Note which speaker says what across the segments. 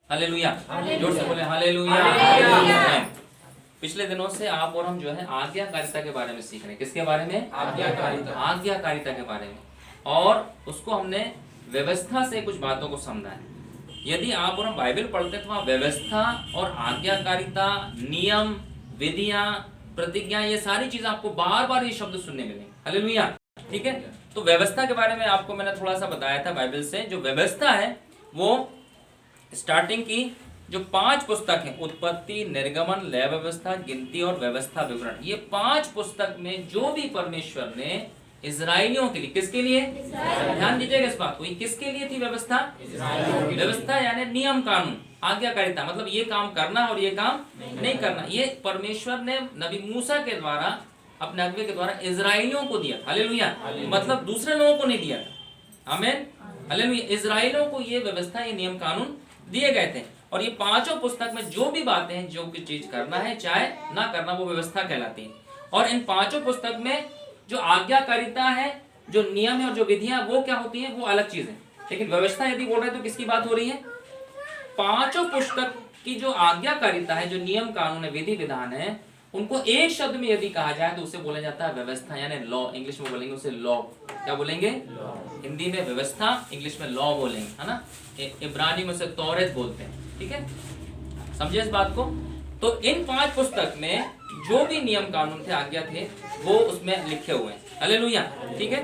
Speaker 1: Hallelujah, जोर से बोले हालेलुया। पिछले दिनों से आप और हम जो है आज्ञाकारिता के बारे में सीख रहे हैं। किसके बारे में? आज्ञाकारिता के बारे में। और उसको हमने व्यवस्था से कुछ बातों को समझा है। यदि आप और हम बाइबल पढ़ते हैं तो वहाँ व्यवस्था और आज्ञाकारिता, नियम, विधियां, प्रतिज्ञा, ये सारी चीज आपको बार बार ये शब्द सुनने मिलेंगे। हालेलुया, ठीक है। तो व्यवस्था के बारे में आपको मैंने थोड़ा सा बताया था बाइबल से। जो व्यवस्था है वो स्टार्टिंग की जो 5 पुस्तक है, उत्पत्ति, निर्गमन, लय व्यवस्था, गिनती और व्यवस्था विवरण, ये 5 पुस्तक में जो भी परमेश्वर ने इजराइलियों के लिए, किसके लिए? ध्यान दीजिएगा इस बात को, ये किसके लिए थी व्यवस्था? व्यवस्था यानी नियम कानून, आज्ञाकारिता, मतलब ये काम करना और ये काम नहीं करना। ये परमेश्वर ने नबी मूसा के द्वारा, अपने अगुवे के द्वारा इजराइलियों को दिया। हालेलुया, मतलब दूसरे लोगों को नहीं दिया था। आमीन, हालेलुया। इजराइलियों को ये व्यवस्था, ये नियम कानून दिए गए थे। और ये 5 पुस्तक में जो भी बातें हैं, जो भी चीज करना है चाहे ना करना, वो व्यवस्था कहलाती है। और इन 5 पुस्तक में जो आज्ञाकारिता है, जो नियम है और जो विधियां, वो क्या होती है? वो अलग चीज है। लेकिन व्यवस्था यदि बोल रहे हैं तो किसकी बात हो रही है? 5 पुस्तक की जो आज्ञाकारिता है, जो नियम कानून है, विधि विधान है, उनको एक शब्द में यदि कहा जाए तो उसे बोला जाता है व्यवस्था, यानी लॉ। इंग्लिश में बोलेंगे उसे लॉ। क्या बोलेंगे? हिंदी में व्यवस्था, इंग्लिश में लॉ बोलेंगे, है ना। इब्रानी में उसे तौरेत बोलते हैं, ठीक है। समझे इस बात को? तो इन 5 पुस्तक में जो भी नियम कानून थे, आज्ञा थे, वो उसमें लिखे हुए हैं। हालेलुया, ठीक है।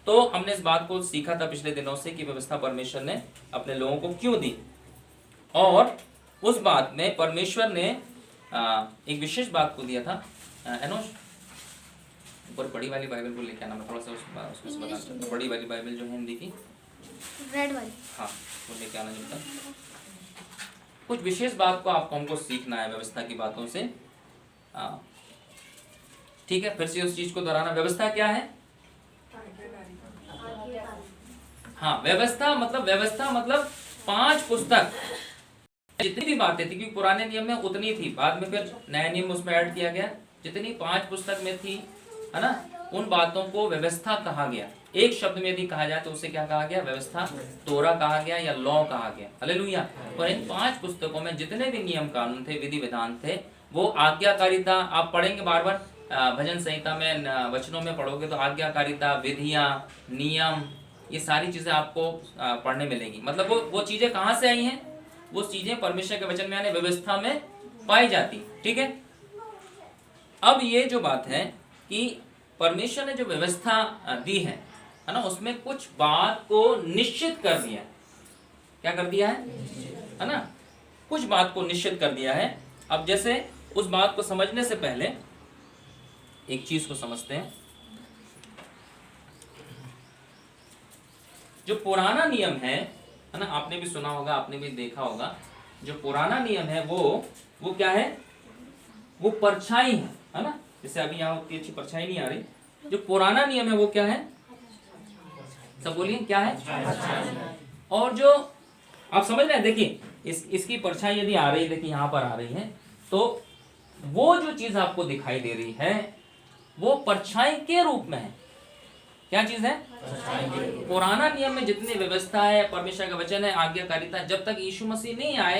Speaker 1: तो हमने इस बात को सीखा था पिछले दिनों से कि व्यवस्था परमेश्वर ने अपने लोगों को क्यों दी। और उस बात में परमेश्वर ने एक विशेष बात को दिया था। एनोश, ऊपर बड़ी वाली बाइबल को लेके आना, मैं थोड़ा सा उसमें से बताना चाहता हूँ। बड़ी वाली बाइबल जो है हिंदी की,
Speaker 2: रेड वाली,
Speaker 1: हाँ, वो लेके आना जब तक। कुछ विशेष बात को आपको हमको सीखना है व्यवस्था की बातों से, ठीक है। फिर से उस चीज को दोहराना। व्यवस्था क्या है? हाँ, व्यवस्था मतलब 5 पुस्तक, जितनी भी बातें थी, क्योंकि पुराने नियम में उतनी थी, बाद में फिर नया नियम उसमें ऐड किया गया, जितनी 5 पुस्तक में थी, है ना, उन बातों को व्यवस्था कहा गया। एक शब्द में यदि कहा जाए तो उसे क्या कहा गया? व्यवस्था, तोरा कहा गया या लॉ कहा गया। हालेलुया। और इन 5 पुस्तकों में जितने भी नियम कानून थे, विधि विधान थे, वो आज्ञाकारिता, आप पढ़ेंगे बार बार भजन संहिता में, वचनों में पढ़ोगे तो आज्ञाकारिता, विधियां, नियम, ये सारी चीजें आपको पढ़ने मिलेंगी। मतलब वो चीजें कहाँ से आई हैं? वो चीजें परमेश्वर के वचन में, यानी व्यवस्था में पाई जाती, ठीक है। अब ये जो बात है कि परमेश्वर ने जो व्यवस्था दी है ना, उसमें कुछ बात को निश्चित कर दिया है। क्या कर दिया है ना? कुछ बात को निश्चित कर दिया है। अब जैसे उस बात को समझने से पहले एक चीज को समझते हैं। जो पुराना नियम है ना, आपने भी सुना होगा, आपने भी देखा होगा, जो पुराना नियम है वो क्या है? वो परछाई है ना। जैसे अभी यहाँ उतनी अच्छी परछाई नहीं आ रही। जो पुराना नियम है वो क्या है? सब बोलिए, क्या है? और जो आप समझ रहे हैं, देखिए इसकी परछाई यदि आ रही है, देखिए यहाँ पर आ रही है, तो वो जो चीज आपको दिखाई दे रही है वो परछाई के रूप में है। क्या चीज है? पुराना नियम में जितनी व्यवस्था है, परमेश्वर का वचन है, आज्ञाकारिता, जब तक यीशु मसीह नहीं आए,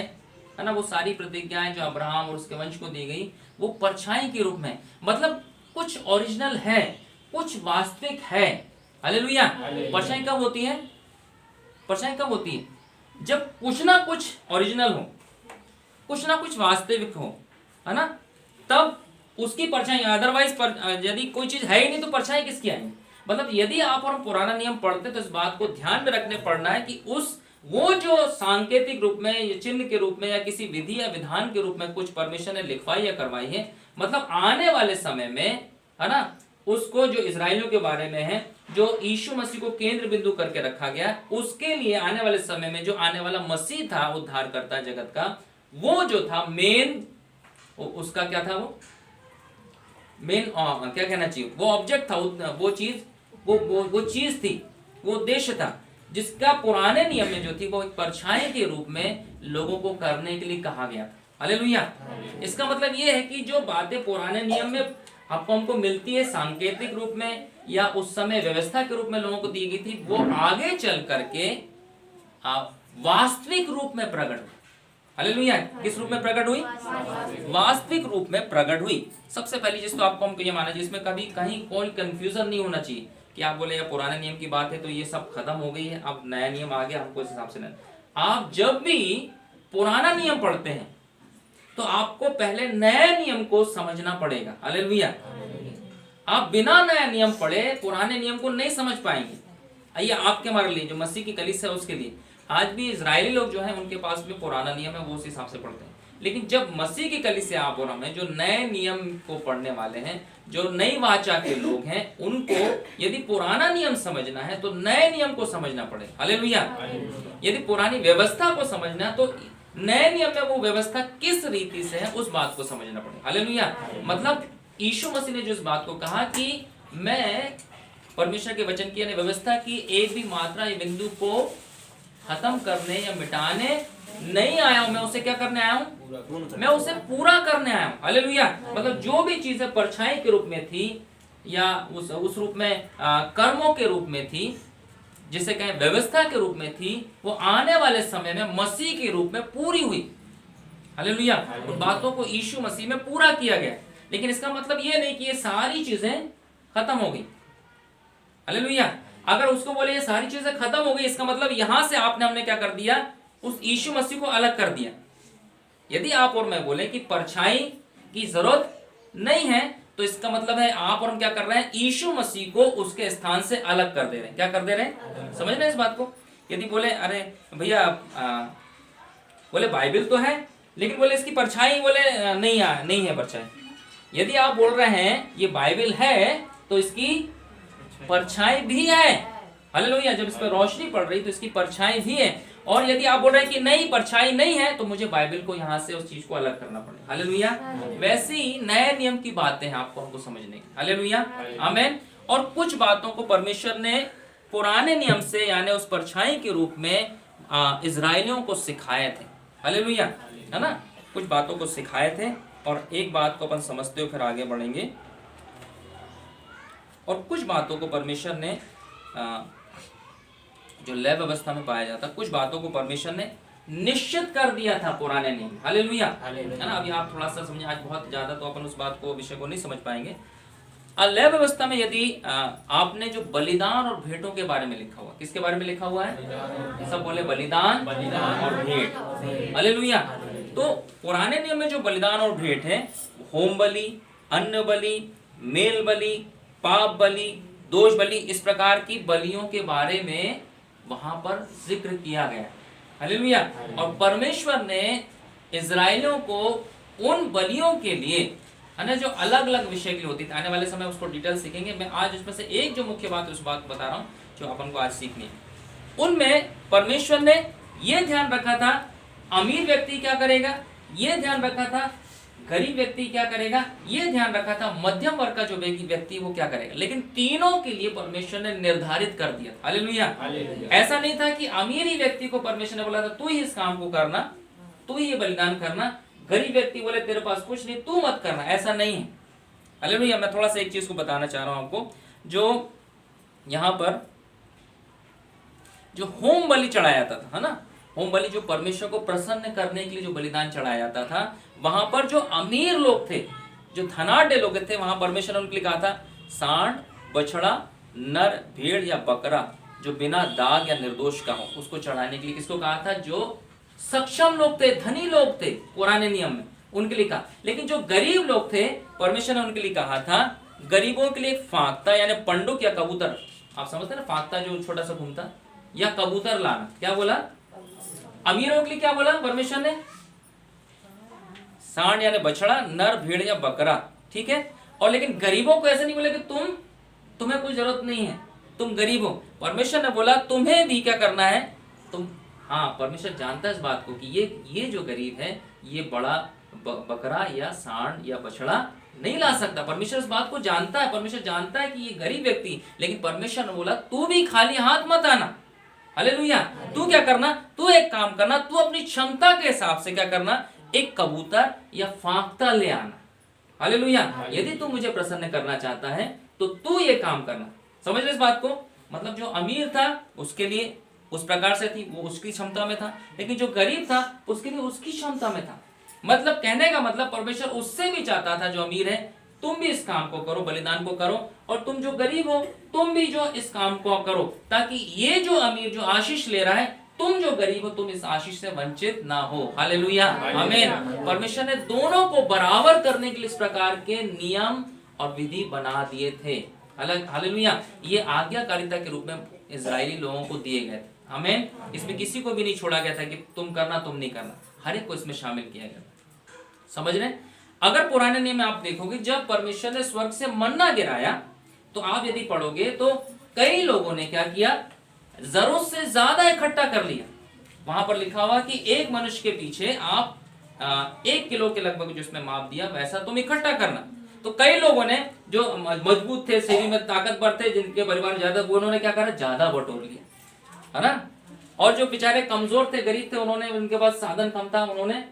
Speaker 1: है ना, वो सारी प्रतिज्ञाएं जो अब्राहम और उसके वंश को दी गई, वो परछाई के रूप में, मतलब कुछ ओरिजिनल है, कुछ वास्तविक है। हालेलुया। परछाई कब होती है? परछाई कब होती है? जब कुछ ना कुछ ओरिजिनल हो, कुछ ना कुछ वास्तविक हो, है ना, तब उसकी परछाई। अदरवाइज यदि कोई चीज है ही नहीं तो परछाई किसकी आएगी? मतलब यदि आप और पुराना नियम पढ़ते तो इस बात को ध्यान में रखने पड़ना है कि वो जो सांकेतिक रूप में या चिन्ह के रूप में या किसी विधि या विधान के रूप में कुछ परमेश्वर ने लिखवाई या करवाई है, मतलब आने वाले समय में, है ना, उसको जो इजराइलियों के बारे में है, जो यीशु मसीह को केंद्र बिंदु करके रखा गया, उसके लिए आने वाले समय में जो आने वाला मसीह था, उद्धारकर्ता जगत का, वो जो था मेन, उसका क्या था? वो मेन क्या कहना चाहिए, वो ऑब्जेक्ट था, वो चीज, वो चीज थी, वो उद्देश्य था, जिसका पुराने नियम में जो थी वो एक परछाई के रूप में लोगों को करने के लिए कहा गया था। हालेलुया। इसका मतलब ये है कि जो बातें पुराने नियम में आपको हमको मिलती है सांकेतिक रूप में या उस समय व्यवस्था के रूप में लोगों को दी गई थी, वो आगे चल करके वास्तविक रूप में प्रकट हो। हालेलुया। किस रूप में प्रकट हुई? वास्तविक रूप में प्रकट हुई। सबसे पहली चीज तो आपको हमको ये माना चाहिए, इसमें कभी कहीं कोई कंफ्यूजन नहीं होना चाहिए कि आप बोले यार पुराने नियम की बात है तो ये सब खत्म हो गई है, अब नया नियम आ गया, हमको इस हिसाब से नहीं। आप जब भी पुराना नियम पढ़ते हैं तो आपको पहले नए नियम को समझना पड़ेगा। हालेलुया। आप बिना नया नियम पढ़े पुराने नियम को नहीं समझ पाएंगे। आइए आपके हमारे लिए जो मसीह की कलीसिया है उसके लिए, आज भी इजरायली लोग जो हैं उनके पास भी पुराना नियम है, वो उस हिसाब से पढ़ते हैं। लेकिन जब मसीह की कलीसिया आप और हम हैं जो नए नियम को पढ़ने वाले हैं, जो नई वाचा के लोग हैं, उनको यदि पुराना नियम समझना है तो नए नियम को समझना पड़ेगा। हालेलुया। यदि पुरानी व्यवस्था को समझना तो नए नियम में वो व्यवस्था किस रीति से है उस बात को समझना पड़ेगा। हालेलुया। मतलब यीशु मसीह ने जो इस बात को कहा कि मैं परमेश्वर के वचन की यानी व्यवस्था की एक भी मात्रा या बिंदु को खत्म करने या मिटाने नहीं आया हूं, मैं उसे क्या करने आया हूं? मैं उसे पूरा करने आया हूं। हालेलुया। मतलब जो भी चीजें परछाई के रूप में थी या उस रूप में कर्मों के रूप में थी, जिसे कहें व्यवस्था के रूप में थी, वो आने वाले समय में मसीह के रूप में पूरी हुई। हालेलुया। उन बातों को यीशु मसीह में पूरा किया गया। लेकिन इसका मतलब ये नहीं कि ये सारी चीजें खत्म हो गई। हालेलुया। अगर उसको बोले ये सारी चीजें खत्म हो गई, इसका मतलब यहां से आपने हमने क्या कर दिया? उस यीशु मसीह को अलग कर दिया। यदि आप और मैं बोले कि परछाई की जरूरत नहीं है, तो इसका मतलब है आप और हम क्या कर रहे हैं? यीशु मसीह को उसके स्थान से अलग कर दे रहे हैं। क्या कर दे रहे हैं? समझ रहे हैं इस बात को? यदि बोले अरे भैया बोले बाइबल तो है लेकिन बोले इसकी परछाई बोले नहीं है परछाई। यदि आप बोल रहे हैं ये बाइबल है तो इसकी परछाई भी है। हालेलुया। जब इस पर रोशनी पड़ रही तो इसकी परछाई भी है। और यदि आप बोल रहे हैं कि नहीं परछाई नहीं है, तो मुझे बाइबल को यहां से उस चीज को अलग करना पड़ेगा। हालेलुया। वैसे ही नए नियम की बातें हैं आपको हमको समझने की। हालेलुया। आमीन। और कुछ बातों को परमेश्वर ने पुराने नियम से यानी उस परछाई के रूप में इजरायलियों को सिखाए थे। हालेलुया। है ना? कुछ बातों को सिखाए थे और एक बात को अपन समझते हो फिर आगे बढ़ेंगे। और कुछ बातों को परमेश्वर ने जो लय व्यवस्था में पाया जाता, कुछ बातों को परमेश्वर ने निश्चित कर दिया था पुराने नियम। हालेलुया। है ना? अभी आप थोड़ा सा समझे, आज बहुत ज्यादा तो अपन उस बात को विषय को नहीं समझ पाएंगे। लय व्यवस्था में यदि आपने जो बलिदान और भेंटों के बारे में लिखा हुआ, किसके बारे में लिखा हुआ है? सब बोले बलिदान और भेंट। हालेलुया। तो पुराने नियम में जो बलिदान और भेंट है, होम बलि, अन्न बलि, मेल बलि, पाप बलि, दोष बलि, इस प्रकार की बलियों के बारे में वहां पर जिक्र किया गया। हालेलुया। और परमेश्वर ने इजराइलियों को उन बलियों के लिए, है ना, जो अलग अलग विषय की होती थी, आने वाले समय उसको डिटेल सीखेंगे। मैं आज उसमें से एक जो मुख्य बात है उस बात को बता रहा हूं जो अपन को आज सीखनी है। उनमें परमेश्वर ने यह ध्यान रखा था अमीर व्यक्ति क्या करेगा, यह ध्यान रखा था गरीब व्यक्ति क्या करेगा, यह ध्यान रखा था मध्यम वर्ग का जो व्यक्ति वो क्या करेगा। लेकिन तीनों के लिए परमेश्वर ने निर्धारित कर दिया। हालेलुया। ऐसा नहीं था कि अमीर ही व्यक्ति को परमेश्वर ने बोला था तू ही इस काम को करना, तू ही ये बलिदान करना, गरीब व्यक्ति बोले तेरे पास कुछ नहीं तू मत करना, ऐसा नहीं है। हालेलुया। मैं थोड़ा सा एक चीज को बताना चाह रहा हूं आपको, जो यहां पर जो होम बलि चढ़ाया जाता था, है ना, होम बलि जो परमेश्वर को प्रसन्न करने के लिए जो बलिदान चढ़ाया जाता था, वहां पर जो अमीर लोग थे, जो धनाढ्य लोग थे, वहां परमेश्वर ने उनके लिए कहा था सांड, बछड़ा, नर, भेड़ या बकरा जो बिना दाग या निर्दोष का हो, उसको चढ़ाने के लिए किसको कहा था? जो सक्षम लोग थे, धनी लोग थे पुराने नियम में, उनके लिए कहा। लेकिन जो गरीब लोग थे, परमेश्वर ने उनके लिए कहा था गरीबों के लिए फाख्ता यानी पंडुक या कबूतर, आप समझते हैं ना, फाख्ता जो छोटा सा घूमता, या कबूतर लाना। क्या बोला? अमीरों के लिए क्या बोला परमेश्वर ने? सांड यानी बछड़ा, नर, भेड़ या बकरा। ठीक है। और लेकिन गरीबों को ऐसे नहीं बोला कि तुम्हें कोई जरूरत नहीं है, तुम गरीब हो। परमेश्वर ने बोला तुम्हें भी क्या करना है, तुम, हाँ, परमेश्वर जानता है इस बात को कि ये जो गरीब है ये बड़ा बकरा या सांड या बछड़ा नहीं ला सकता। परमेश्वर इस बात को जानता है। परमेश्वर जानता है कि ये गरीब व्यक्ति, लेकिन परमेश्वर ने बोला तू भी खाली हाथ मत आना। हालेलुया। तू क्या करना, तू एक काम करना, तू अपनी क्षमता के हिसाब से क्या करना, एक कबूतर या फाख्ता ले आना। हालेलुया। यदि तू मुझे प्रसन्न करना चाहता है तो तू ये काम करना। समझ रहे इस बात को? मतलब जो अमीर था उसके लिए उस प्रकार से थी, वो उसकी क्षमता में था, लेकिन जो गरीब था उसके लिए उसकी क्षमता में था। मतलब कहने का मतलब परमेश्वर उससे भी चाहता था, जो अमीर है तुम भी इस काम को करो, बलिदान को करो, और तुम जो गरीब हो तुम भी जो इस काम को करो, ताकि ये जो अमीर जो आशीष ले रहा है, तुम जो गरीब हो तुम इस आशीष से वंचित ना हो। हालेलुया, आमीन। परमेश्वर ने दोनों को बराबर करने के लिए इस प्रकार के नियम और विधि बना दिए थे। हालेलुया, ये आज्ञाकारिता के रूप में इजरायली लोगों को दिए गए थे। आमीन। इसमें किसी को भी नहीं छोड़ा गया था कि तुम करना तुम नहीं करना, हर एक को इसमें शामिल किया गया। समझ रहे? अगर पुराने नियम में आप देखोगे, जब परमेश्वर ने स्वर्ग से मन्ना गिराया, तो आप यदि पढ़ोगे तो कई लोगों ने क्या किया, जरूरत से ज्यादा इकट्ठा कर लिया। वहां पर लिखा हुआ कि एक मनुष्य के पीछे आप 1 किलो के लगभग जिसमें माप दिया वैसा तुम इकट्ठा करना। तो कई लोगों ने जो मजबूत थे, शरीर में ताकतवर थे, जिनके परिवार ज्यादा, उन्होंने क्या करा, ज्यादा बटोर लिया, है ना। और जो बेचारे कमजोर थे, गरीब थे, उन्होंने, उनके पास साधन कम था, उन्होंने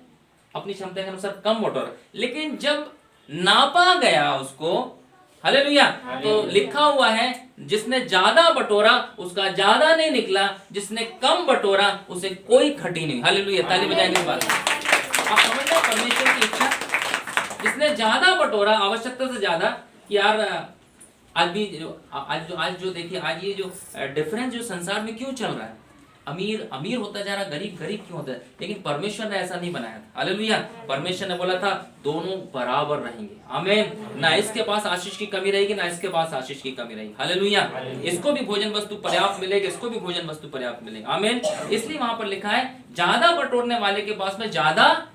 Speaker 1: अपनी क्षमता के अनुसार कम बटोरा। लेकिन जब नापा गया उसको, हालेलुया, तो लिखा हुआ है जिसने ज्यादा बटोरा उसका ज्यादा नहीं निकला, जिसने कम बटोरा उसे कोई खटी नहीं। हालेलुया, ताली बजाएंगे इस बात। आप समझ रहे परमेश्वर की इच्छा, जिसने ज्यादा बटोरा, आवश्यकता से ज्यादा। यार आज जो देखिए, आज ये जो डिफरेंस जो संसार में क्यों चल रहा है, अमीर अमीर होता जा रहा, गरीब गरीब क्यों होता है, लेकिन परमेश्वर ने ऐसा नहीं बनाया था। हालेलुया, परमेश्वर ने बोला था दोनों बराबर रहेंगे। आमीन। ना इसके पास आशीष की कमी रहेगी, ना इसके पास आशीष की कमी रहेगी। हालेलुया, इसको भी भोजन वस्तु पर्याप्त मिलेगी, इसको भी भोजन वस्तु पर्याप्त मिलेगी। आमीन। इसलिए वहां पर लिखा है ज्यादा बटोरने वाले के पास में ज्यादा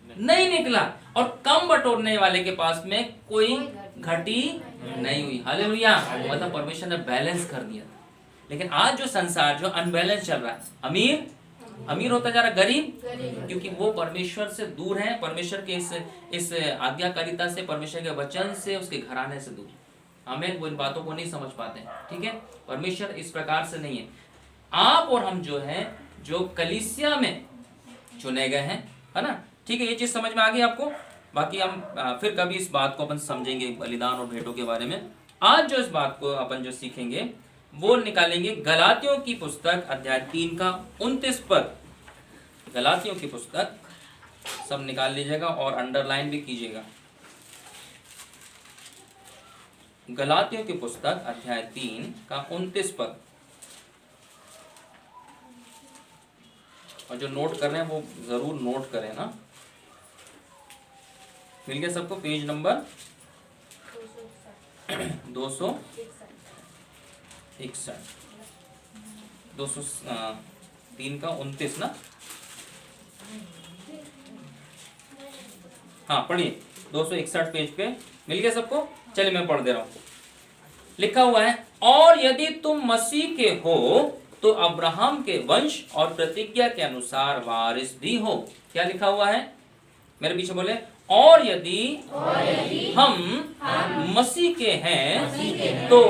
Speaker 1: नहीं निकला, और कम बटोरने वाले के पास में कोई घटी नहीं हुई। हालेलुया, मतलब परमेश्वर ने बैलेंस कर दिया। लेकिन आज जो संसार जो अनबैलेंस चल रहा है, अमीर होता जा रहा, गरीब, क्योंकि वो परमेश्वर से दूर है, परमेश्वर के इस आज्ञाकारिता से, परमेश्वर के वचन से, उसके घराने से दूर। हमें वो इन बातों को नहीं समझ पाते हैं। ठीक है, परमेश्वर इस प्रकार से नहीं है। आप और हम जो है, जो कलीसिया में चुने गए हैं, है ना। ठीक है, ये चीज समझ में आ गई आपको। बाकी हम फिर कभी इस बात को अपन समझेंगे, बलिदान और भेंटों के बारे में। आज जो इस बात को अपन जो सीखेंगे वो निकालेंगे गलातियों की पुस्तक अध्याय 3 का 29 पद। गलातियों की पुस्तक सब निकाल लीजिएगा और अंडरलाइन भी कीजिएगा। गलातियों की पुस्तक अध्याय 3 का 29 पद। और जो नोट कर रहे हैं वो जरूर नोट करें ना। मिल गया सबको? पेज नंबर 261, 203 का 29 ना। हाँ पढ़िए, 261 पेज पे मिल गया सबको। चलिए मैं पढ़ दे रहा हूं। लिखा हुआ है, और यदि तुम मसीह के हो तो अब्राहम के वंश और प्रतिज्ञा के अनुसार वारिस भी हो। क्या लिखा हुआ है? मेरे पीछे बोले, और यदि हम मसीह के हैं तो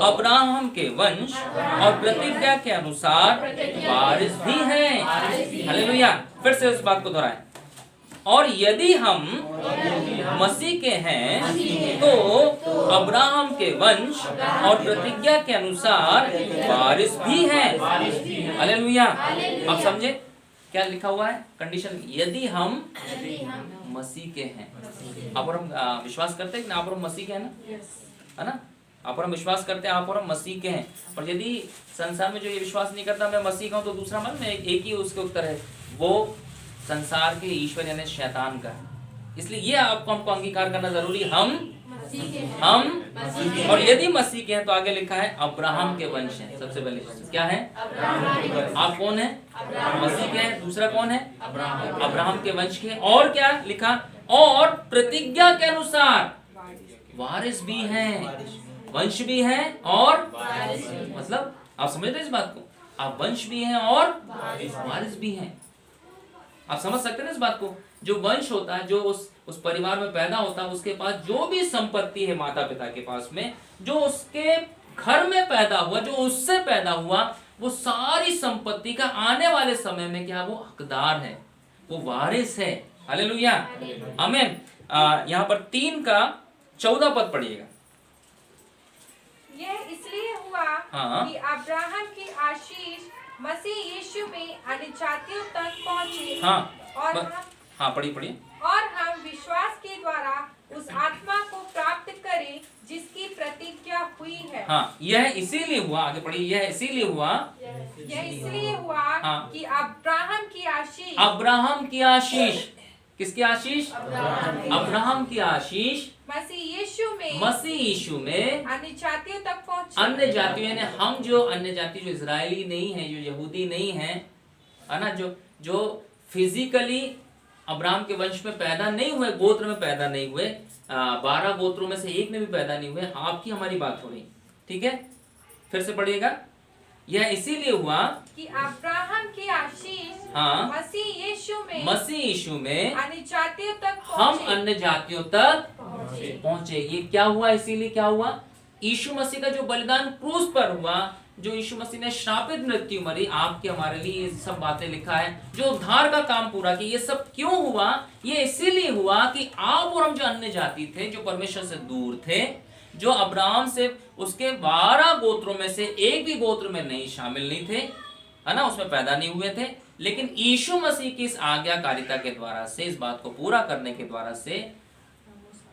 Speaker 1: अब्राहम के वंश और प्रतिज्ञा के अनुसार वारिस भी हैं। हालेलुया। फिर से उस बात को दोहराएं, और यदि हम मसीह के हैं तो अब्राहम के वंश और प्रतिज्ञा के अनुसार वारिस भी हैं। हालेलुया। आप समझे क्या लिखा हुआ है? कंडीशन, यदि हम मसीह के हैं। आप और हम विश्वास करते हैं कि आप और हम मसीह के हैं ना, है ना। आप और हम विश्वास करते हैं आप और हम मसीह के हैं। और यदि संसार में जो ये विश्वास नहीं करता मैं मसीह का हूं, तो दूसरा मन में एक ही उसके उत्तर है, वो संसार के ईश्वर यानी शैतान का। इसलिए ये आपको हमको अंगीकार करना जरूरी। हम और यदि मसीह के हैं तो आगे लिखा है अब्राहम के वंश हैं। सबसे पहले क्या है? आप कौन है? मसीह के हैं। दूसरा कौन है? अब्राहम के वंश के। और क्या लिखा? और प्रतिज्ञा के अनुसार वारिस भी हैं, वंश भी हैं और मतलब आप समझ रहे इस बात को? आप वंश भी हैं और वारिस भी हैं। आप समझ सकते हैं इस बात को? जो वंश होता है, जो उस परिवार में पैदा होता है, उसके पास जो भी संपत्ति है माता पिता के पास में, जो उसके घर में पैदा हुआ, जो उससे पैदा हुआ, वो सारी संपत्ति का आने वाले समय में क्या, वो हकदार है, वो वारिस है। हालेलुया, आमीन। यहाँ पर 3 का 14 पद पढ़िएगा।
Speaker 2: यह इसलिए हुआ
Speaker 1: हाँ।
Speaker 2: कि अब्राहम की आशीष मसीह यीशु में अन्य जातियों तक पहुँचे।
Speaker 1: हाँ
Speaker 2: और
Speaker 1: हाँ पढ़िए।
Speaker 2: और हम विश्वास के द्वारा उस आत्मा को प्राप्त करें जिसकी प्रतिज्ञा हुई है।
Speaker 1: हाँ, यह इसीलिए हुआ, आगे पढ़िए, यह इसीलिए हुआ,
Speaker 2: हाँ, कि अब्राहम की आशीष,
Speaker 1: किसकी आशीष? अब्राहम की आशीष
Speaker 2: मसीह यीशु में
Speaker 1: अन्य
Speaker 2: जातियों तक पहुंचे।
Speaker 1: अन्य जातियों ने, हम जो अन्य जाति, जो इजरायली नहीं है, जो यहूदी नहीं है ना, जो फिजिकली अब्राहम के वंश में पैदा नहीं हुए, गोत्र में पैदा नहीं हुए, 12 गोत्रों में से एक में भी पैदा नहीं हुए, आपकी हमारी बात हो रही, ठीक है? फिर से पढ़िएगा। यह इसीलिए हुआ
Speaker 2: कि अब्राहम की आशीष,
Speaker 1: हाँ,
Speaker 2: मसीह यीशु में
Speaker 1: अन्य जातियों तक
Speaker 2: हम
Speaker 1: अन्य जातियों तक पहुंचे। ये क्या हुआ? इसीलिए क्या हुआ? यीशु मसीह का जो बलिदान क्रूस पर हुआ, जो यीशु मसीह ने श्रापित मृत्यु मरी आपके हमारे लिए, ये सब बातें लिखा है, जो उद्धार का काम पूरा किया, ये सब क्यों हुआ? ये इसीलिए हुआ कि आप और हम जो अन्य जाति थे, जो परमेश्वर से दूर थे, जो अब्राहम से उसके 12 गोत्रों में से एक भी गोत्र में नहीं शामिल नहीं थे, है ना, उसमें पैदा नहीं हुए थे, लेकिन यीशु मसीह की इस आज्ञाकारिता के द्वारा से, इस बात को पूरा करने के द्वारा से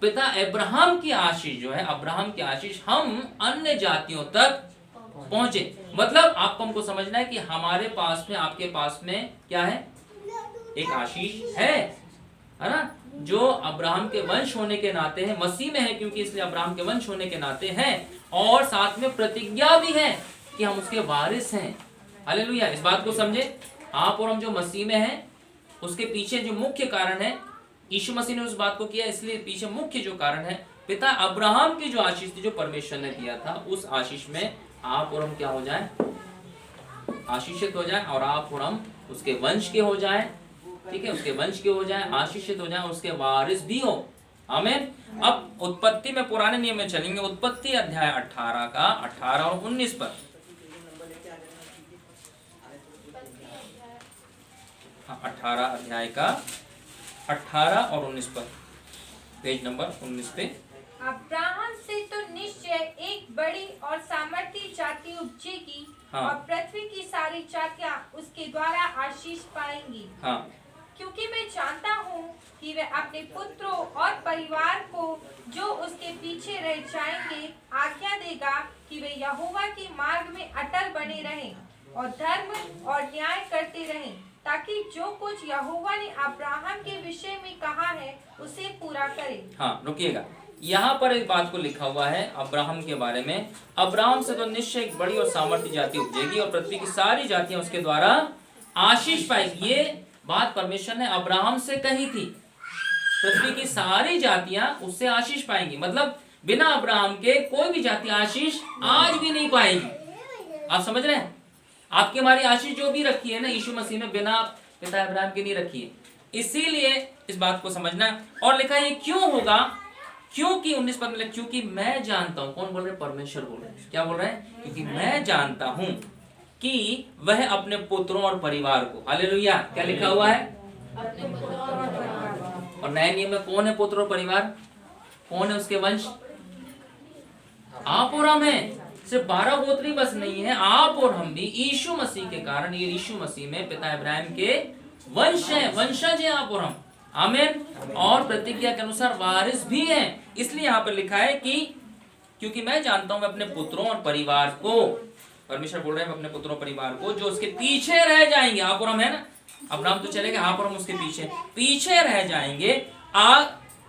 Speaker 1: पिता अब्राहम की आशीष जो है, अब्राहम की आशीष हम अन्य जातियों तक पहुंचे। मतलब आपको हमको समझना है कि हमारे पास में, आपके पास में क्या है? एक आशीष है ना, जो अब्राहम के वंश होने के नाते है, मसीह में है क्योंकि, इसलिए अब्राहम के वंश होने के नाते हैं, और साथ में प्रतिज्ञा भी है कि हम उसके वारिस हैं। हालेलुया। इस बात को समझे, आप और हम जो मसीह में हैं, उसके पीछे जो मुख्य कारण है, यीशु मसीह ने उस बात को किया, इसलिए पीछे मुख्य जो कारण है, पिता अब्राहम की जो आशीष थी, जो परमेश्वर ने दिया था, उस आशीष में आप और हम क्या हो जाएं? आशीषित हो जाएं, और आप और हम उसके वंश के हो जाएं, ठीक है, उसके वंश के हो जाएं, आशीषित हो जाएं, उसके वारिस भी हो। आमीन। अब उत्पत्ति में, पुराने नियम में चलेंगे, उत्पत्ति अध्याय 18 का 18 और 19 पर। 18 अध्याय का 18 और 19 पर, पेज नंबर 19 पे।
Speaker 2: अब्राहम से तो निश्चय एक बड़ी और सामर्थी जाति उपजेगी,
Speaker 1: हाँ।
Speaker 2: और पृथ्वी की सारी जातियां उसके द्वारा आशीष पाएंगी।
Speaker 1: हाँ।
Speaker 2: क्योंकि मैं जानता हूँ कि वह अपने पुत्रों और परिवार को जो उसके पीछे रह जाएंगे आज्ञा देगा कि वे यहोवा के मार्ग में अटल बने रहें और धर्म और न्याय करते रहें, ताकि जो कुछ यहोवा ने अब्राहम के विषय में कहा है उसे पूरा करे।
Speaker 1: हाँ, रुकिएगा, यहाँ पर एक बात को लिखा हुआ है अब्राहम के बारे में। अब्राहम से तो निश्चय एक बड़ी और सामर्थी जाति उपजेगी, और पृथ्वी की सारी जातियां उसके द्वारा आशीष पाएगी। ये बात परमेश्वर ने अब्राहम से कही थी, पृथ्वी की सारी जातियां उससे आशीष पाएंगी। मतलब बिना अब्राहम के कोई भी जाति आशीष आज भी नहीं पाएगी। आप समझ रहे हैं? आपकी हमारी आशीष जो भी रखी है ना यीशु मसीह में, बिना पिता अब्राहम के नहीं रखी है। इसीलिए इस बात को समझना। और लिखा है ये क्यों होगा? क्योंकि 19 पद में, क्योंकि मैं जानता हूं। कौन बोल रहे? परमेश्वर बोल रहे हैं। क्या बोल रहे हैं? क्योंकि मैं जानता हूं कि वह अपने पुत्रों और परिवार को, हालेलुया, क्या लिखा हुआ है?
Speaker 2: अपने पुत्रों और परिवार को।
Speaker 1: और नए नियम में कौन है पुत्र और परिवार? कौन है उसके वंश? आप और हम हैं। सिर्फ 12 गोत्र ही बस नहीं है, आप और हम भी यीशु मसीह के कारण, ये यीशु मसीह में पिता इब्राहिम के वंश हैं, वंशज हैं आप और हम। आमीन। और प्रतिज्ञा के अनुसार वारिस भी हैं। इसलिए यहाँ पर लिखा है कि क्योंकि मैं जानता हूं मैं अपने पुत्रों और परिवार को, परमेश्वर बोल रहे हैं, अपने पुत्रों परिवार को जो उसके पीछे रह जाएंगे, आप और हम है ना, अब्राहम तो चले गए, आप और हम उसके पीछे रह जाएंगे,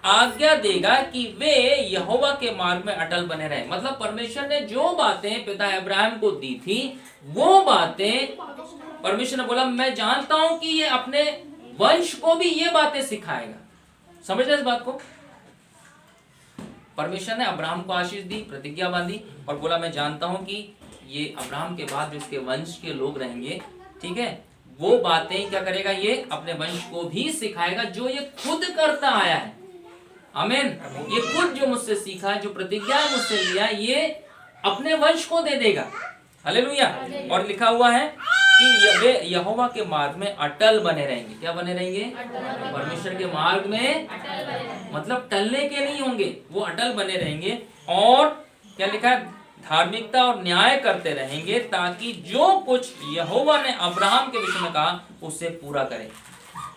Speaker 1: आज्ञा देगा कि वे यहोवा के मार्ग में अटल बने रहे। मतलब परमेश्वर ने जो बातें पिता अब्राहम को दी थी, वो बातें परमेश्वर ने बोला मैं जानता हूं कि ये अपने वंश को भी ये बातें सिखाएगा। समझ रहे इस बात को? परमेश्वर ने अब्राहम को आशीष दी, प्रतिज्ञा बांधी, और बोला मैं जानता हूं कि ये अब्राहम के बाद जो इसके वंश के लोग रहेंगे, ठीक है, वो बातें क्या करेगा, ये अपने वंश को भी सिखाएगा जो ये खुद करता आया है। आमीन। ये खुद जो मुझसे सीखा, जो प्रतिज्ञा मुझसे लिया, ये अपने वंश को दे देगा। हालेलुया। और लिखा हुआ है कि वे यहोवा के मार्ग में अटल बने रहेंगे। क्या बने रहेंगे? परमेश्वर के मार्ग में, मतलब टलने के नहीं होंगे, वो अटल बने रहेंगे। और क्या लिखा है? धार्मिकता और न्याय करते रहेंगे, ताकि जो कुछ यहोवा ने अब्राहम के विषय में कहा उसे पूरा करे।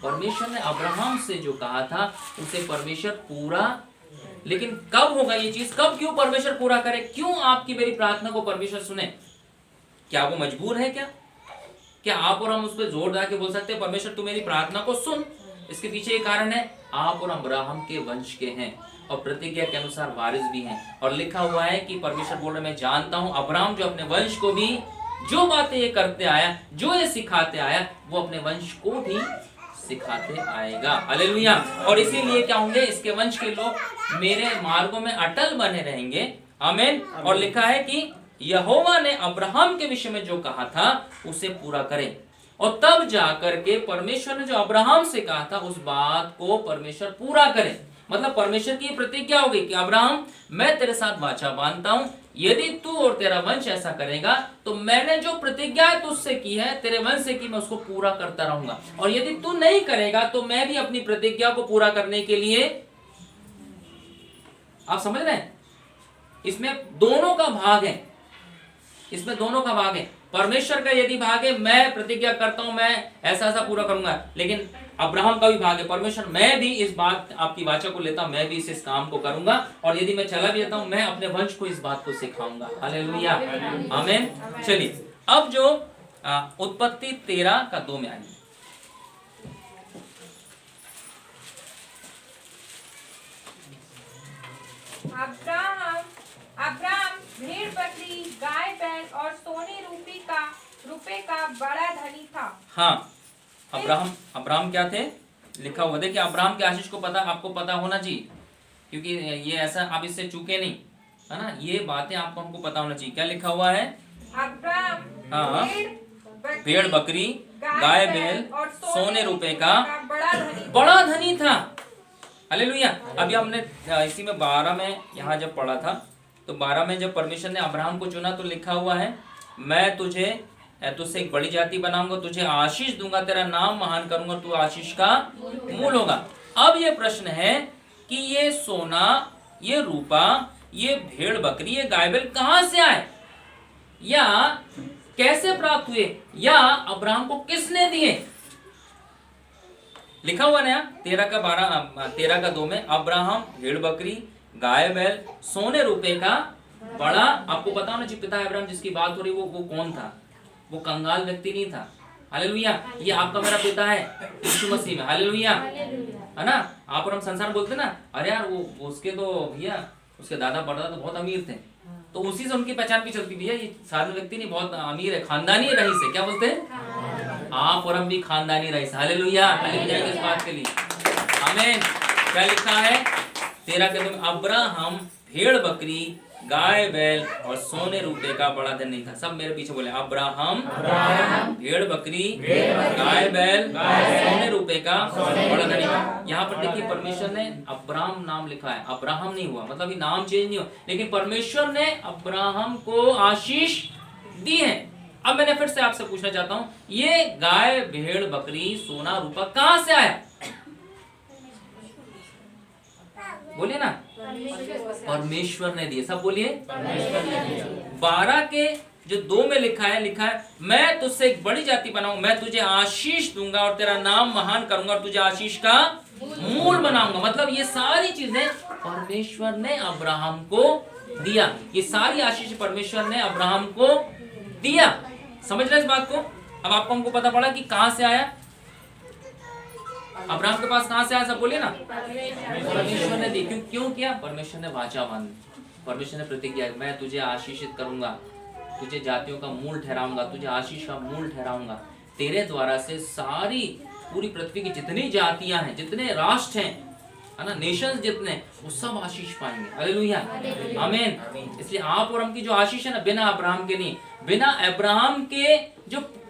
Speaker 1: परमेश्वर ने अब्राहम से जो कहा था उसे परमेश्वर पूरा, लेकिन कब होगा ये चीज, कब, क्यों परमेश्वर पूरा करे? क्यों आपकी मेरी प्रार्थना को परमेश्वर सुने? क्या वो मजबूर है? क्या आप और हम उस पर जोर डाल के बोल सकते हैं परमेश्वर तू मेरी प्रार्थना को सुन? इसके पीछे एक कारण है, आप और अब्राहम के वंश के हैं और प्रतिज्ञा के अनुसार वारिस भी हैं। और लिखा हुआ है कि परमेश्वर बोल रहे मैं जानता हूं अब्राहम जो अपने वंश को भी जो बातें ये करते आया, जो ये सिखाते आया, वो अपने वंश को भी सिखाते आएगा। हालेलुया। और इसीलिए क्या होंगे, इसके वंश के लोग मेरे मार्गों में अटल बने रहेंगे। आमीन। और लिखा है कि यहोवा ने अब्राहम के विषय में जो कहा था उसे पूरा करे। और तब जाकर के परमेश्वर ने जो अब्राहम से कहा था उस बात को परमेश्वर पूरा करे। मतलब परमेश्वर की प्रतिज्ञा होगी कि अब्राहम मैं तेरे साथ वाचा बांधता हूं, यदि तू और तेरा वंश ऐसा करेगा तो मैंने जो प्रतिज्ञा तुझसे की है, तेरे वंश से की, मैं उसको पूरा करता रहूंगा। और यदि तू नहीं करेगा तो मैं भी अपनी प्रतिज्ञा को पूरा करने के लिए, आप समझ रहे हैं, इसमें दोनों का भाग है, इसमें दोनों का भाग है। परमेश्वर का यदि भाग है मैं प्रतिज्ञा करता हूं मैं ऐसा ऐसा पूरा करूंगा, लेकिन अब्राहम का भी भाग है, परमेश्वर मैं भी इस बात आपकी वाचा को लेता हूं, मैं भी इस काम को करूंगा, और यदि मैं चला भी जाता हूं मैं अपने वंश को इस बात को सिखाऊंगा। हालेलुया। आमीन। चलिए अब जो उत्पत्ति 13:2 में आइए।
Speaker 2: अब्राहम भेड़ बकरी गाय बैल और सोने रुपए का बड़ा धनी था।
Speaker 1: हाँ, अब्राहम क्या थे? लिखा हुआ देखिए, अब्राहम के आशीष को पता, आपको पता होना चाहिए, क्योंकि ये ऐसा आप इससे चूके नहीं, है ना, ये बातें आपको हमको पता होना चाहिए। क्या लिखा हुआ है?
Speaker 2: अब्राहम
Speaker 1: हाँ, भेड़ बकरी गाय बैल और सोने रुपए का बड़ा धनी था। हालेलुया। अभी हमने इसी में 12 में यहाँ जब पढ़ा था तो 12 में जब परमेश्वर ने अब्राहम को चुना तो लिखा हुआ है मैं तुझसे एक बड़ी जाति बनाऊंगा, तुझे आशीष दूंगा, तेरा नाम महान करूंगा, तू आशीष का मूल होगा। अब ये प्रश्न है कि ये सोना, ये रूपा, ये भेड़ बकरी, ये गाय बैल कहां से आए, या कैसे प्राप्त हुए, या अब्राहम को किसने दिए? लिखा हुआ ना 13:2 में, अब्राहम भेड़ बकरी गाय बैल सोने रुपए का बड़ा, आपको पता होना चाहिए पिता अब्राहम जिसकी बात हो रही वो कौन था? वो कंगाल व्यक्ति नहीं था। हालेलुया। ये आपका मेरा पिता है यीशु मसीह में। हालेलुया, है ना। आप और हम संसार बोलते ना, अरे यार वो उसके तो भैया उसके दादा परदादा तो बहुत अमीर थे, तो उसी से उनकी पहचान भी चलती, भैया ये साधारण व्यक्ति नहीं, बहुत अमीर है, खानदानी रईस है। क्या बोलते हैं? आप और हम भी खानदानी रईस। हालेलुया। हालेलुया इस बात के लिए। आमीन। क्या लिखा है 13:2 में? अब्राहम भेड़ बकरी गाय बैल और सोने रुपए का बड़ा धनी था। सब मेरे पीछे बोले, अब्राहम भेड़ बकरी गाय बैल सोने रुपए का बड़ा धनी था। यहाँ पर देखिए परमेश्वर ने अब्राहम नाम लिखा है, अब्राहम नहीं हुआ, मतलब ये नाम चेंज नहीं हुआ, लेकिन परमेश्वर ने अब्राहम को आशीष दी है। अब मैंने फिर से आपसे पूछना चाहता हूँ, ये गाय भेड़ बकरी सोना रूपा कहां से आया? बोलिए ना, परमेश्वर ने दिए। सब बोलिए, 12 के जो 2 में लिखा है मैं तुझसे एक बड़ी जाति बनाऊंगा, मैं तुझे आशीष दूंगा और तेरा नाम महान करूंगा और तुझे आशीष का मूल बनाऊंगा। मतलब ये सारी चीजें परमेश्वर ने अब्राहम को दिया, ये सारी आशीष परमेश्वर ने अब्राहम को दिया। समझ रहे इस बात को? अब आपको हमको पता पड़ा कि कहां से आया अब्राहम के पास, कहां से आया? सब बोलिए ना, परमेश्वर ने दी। क्यों किया? परमेश्वर ने वाचा बांधी, परमेश्वर ने प्रतिज्ञा, मैं तुझे आशीषित करूंगा, तुझे जातियों का मूल ठहराऊंगा, तुझे आशीष का मूल ठहराऊंगा, तेरे द्वारा से सारी पूरी पृथ्वी की जितनी जातियां हैं, जितने राष्ट्र हैं, है ना, नेशंस जितने, वो सब आशीष पाएंगे। हालेलुया। आमीन। इसलिए आप और हम की जो आशीष है ना, बिना अब्राहम के नहीं, बिना अब्राहम के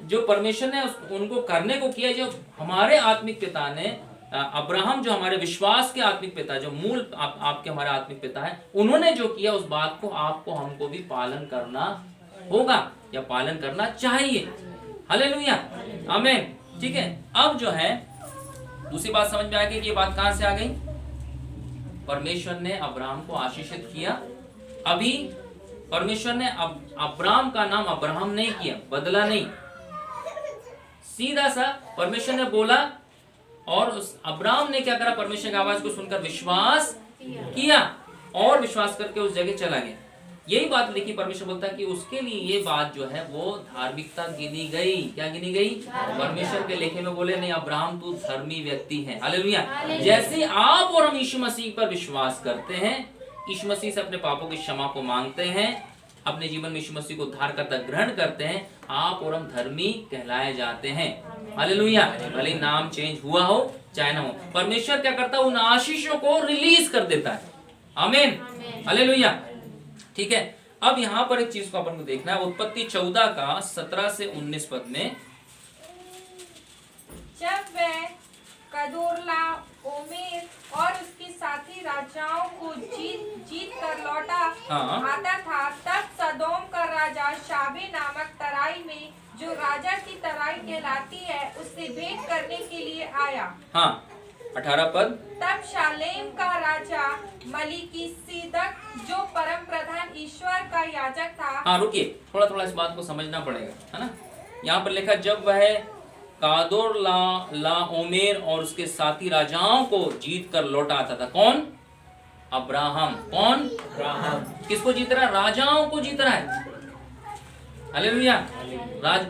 Speaker 1: जो परमेश्वर ने उनको करने को किया, जो हमारे आत्मिक पिता ने, अब्राहम जो हमारे विश्वास के आत्मिक पिता, जो मूल आपके हमारे आत्मिक पिता है, उन्होंने जो किया उस बात को आपको हमको भी पालन करना होगा या पालन करना चाहिए। हालेलुया। आमीन। ठीक है। अब जो है दूसरी बात समझ में आ गई कि ये बात कहां से आ गई? परमेश्वर ने अब्राहम को आशीषित किया। अभी परमेश्वर ने अब्राम का नाम अब्राहम नहीं किया, बदला नहीं, सीधा सा परमेश्वर ने बोला और उस अब्राहम ने क्या करा, परमेश्वर की आवाज को सुनकर विश्वास किया और विश्वास करके उस जगह चला गया। यही बात लिखी, परमेश्वर बोलता है कि उसके लिए ये बात जो है वो धार्मिकता गिनी गई। क्या गिनी गई? परमेश्वर के लेखे में बोले नहीं अब्राहम तू धर्मी व्यक्ति है। हालेलुया। जैसे आप और हम यीशु मसीह पर विश्वास करते हैं, यीशु मसीह से अपने पापों की क्षमा को मांगते हैं, अपने जीवन में यीशु मसीह को उद्धारकर्ता ग्रहण करते हैं, आप और हम धर्मी कहलाए जाते हैं। हालेलुया। भले नाम चेंज हुआ हो चाहे ना हो, परमेश्वर क्या करता है, उन आशीषों को रिलीज कर देता है। आमीन। हालेलुया। ठीक है, अब यहाँ पर एक चीज को अपन को देखना है, उत्पत्ति 14 का 17 से 19 पद में।
Speaker 2: जब वह कदोरला ओमेर और उसके साथी राजाओं को जीत कर लौटा आता था, तब सदोम का राजा शाबे नामक तराई में, जो राजा की तराई कहलाती है, उससे भेंट करने के लिए आया।
Speaker 1: 18 पद।
Speaker 2: तब शालेम का राजा मलिकिसिदक, जो परम प्रधान ईश्वर का याजक था।
Speaker 1: रुकिए, थोड़ा इस बात को समझना पड़ेगा, है ना। यहाँ पर लिखा जब वह कादोर ला ओमेर और उसके साथी राजाओं को जीत कर लौटा आता था। कौन? अब्राहम। कौन? अब्राहम। किसको जीत रहा है? राजाओं को जीत रहा है। हालेलुया।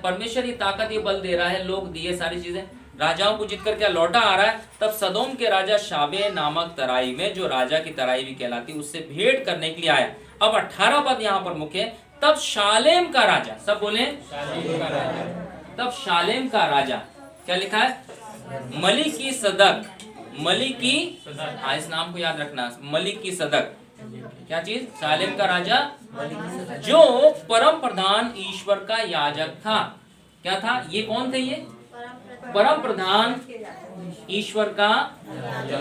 Speaker 1: परमेश्वर ये ताकत, ये बल दे रहा है, लोग दिए सारी चीजें, राजाओं को जीत कर क्या लौटा आ रहा है। तब सदोम के राजा शाबे नामक तराई में, जो राजा की तराई भी कहलाती, उससे भेंट करने के लिए आया। अब 18 पद यहाँ पर मुख्य है। तब शालेम का राजा, सब बोले शालेम का राजा। तब शालेम का राजा, क्या लिखा है? मलिकी सदक। मलिकी, इस नाम को याद रखना, मलिकी सदक। क्या चीज? शालेम का राजा, जो परम प्रधान ईश्वर का याजक था। क्या था? ये कौन थे? ये परम प्रधान ईश्वर का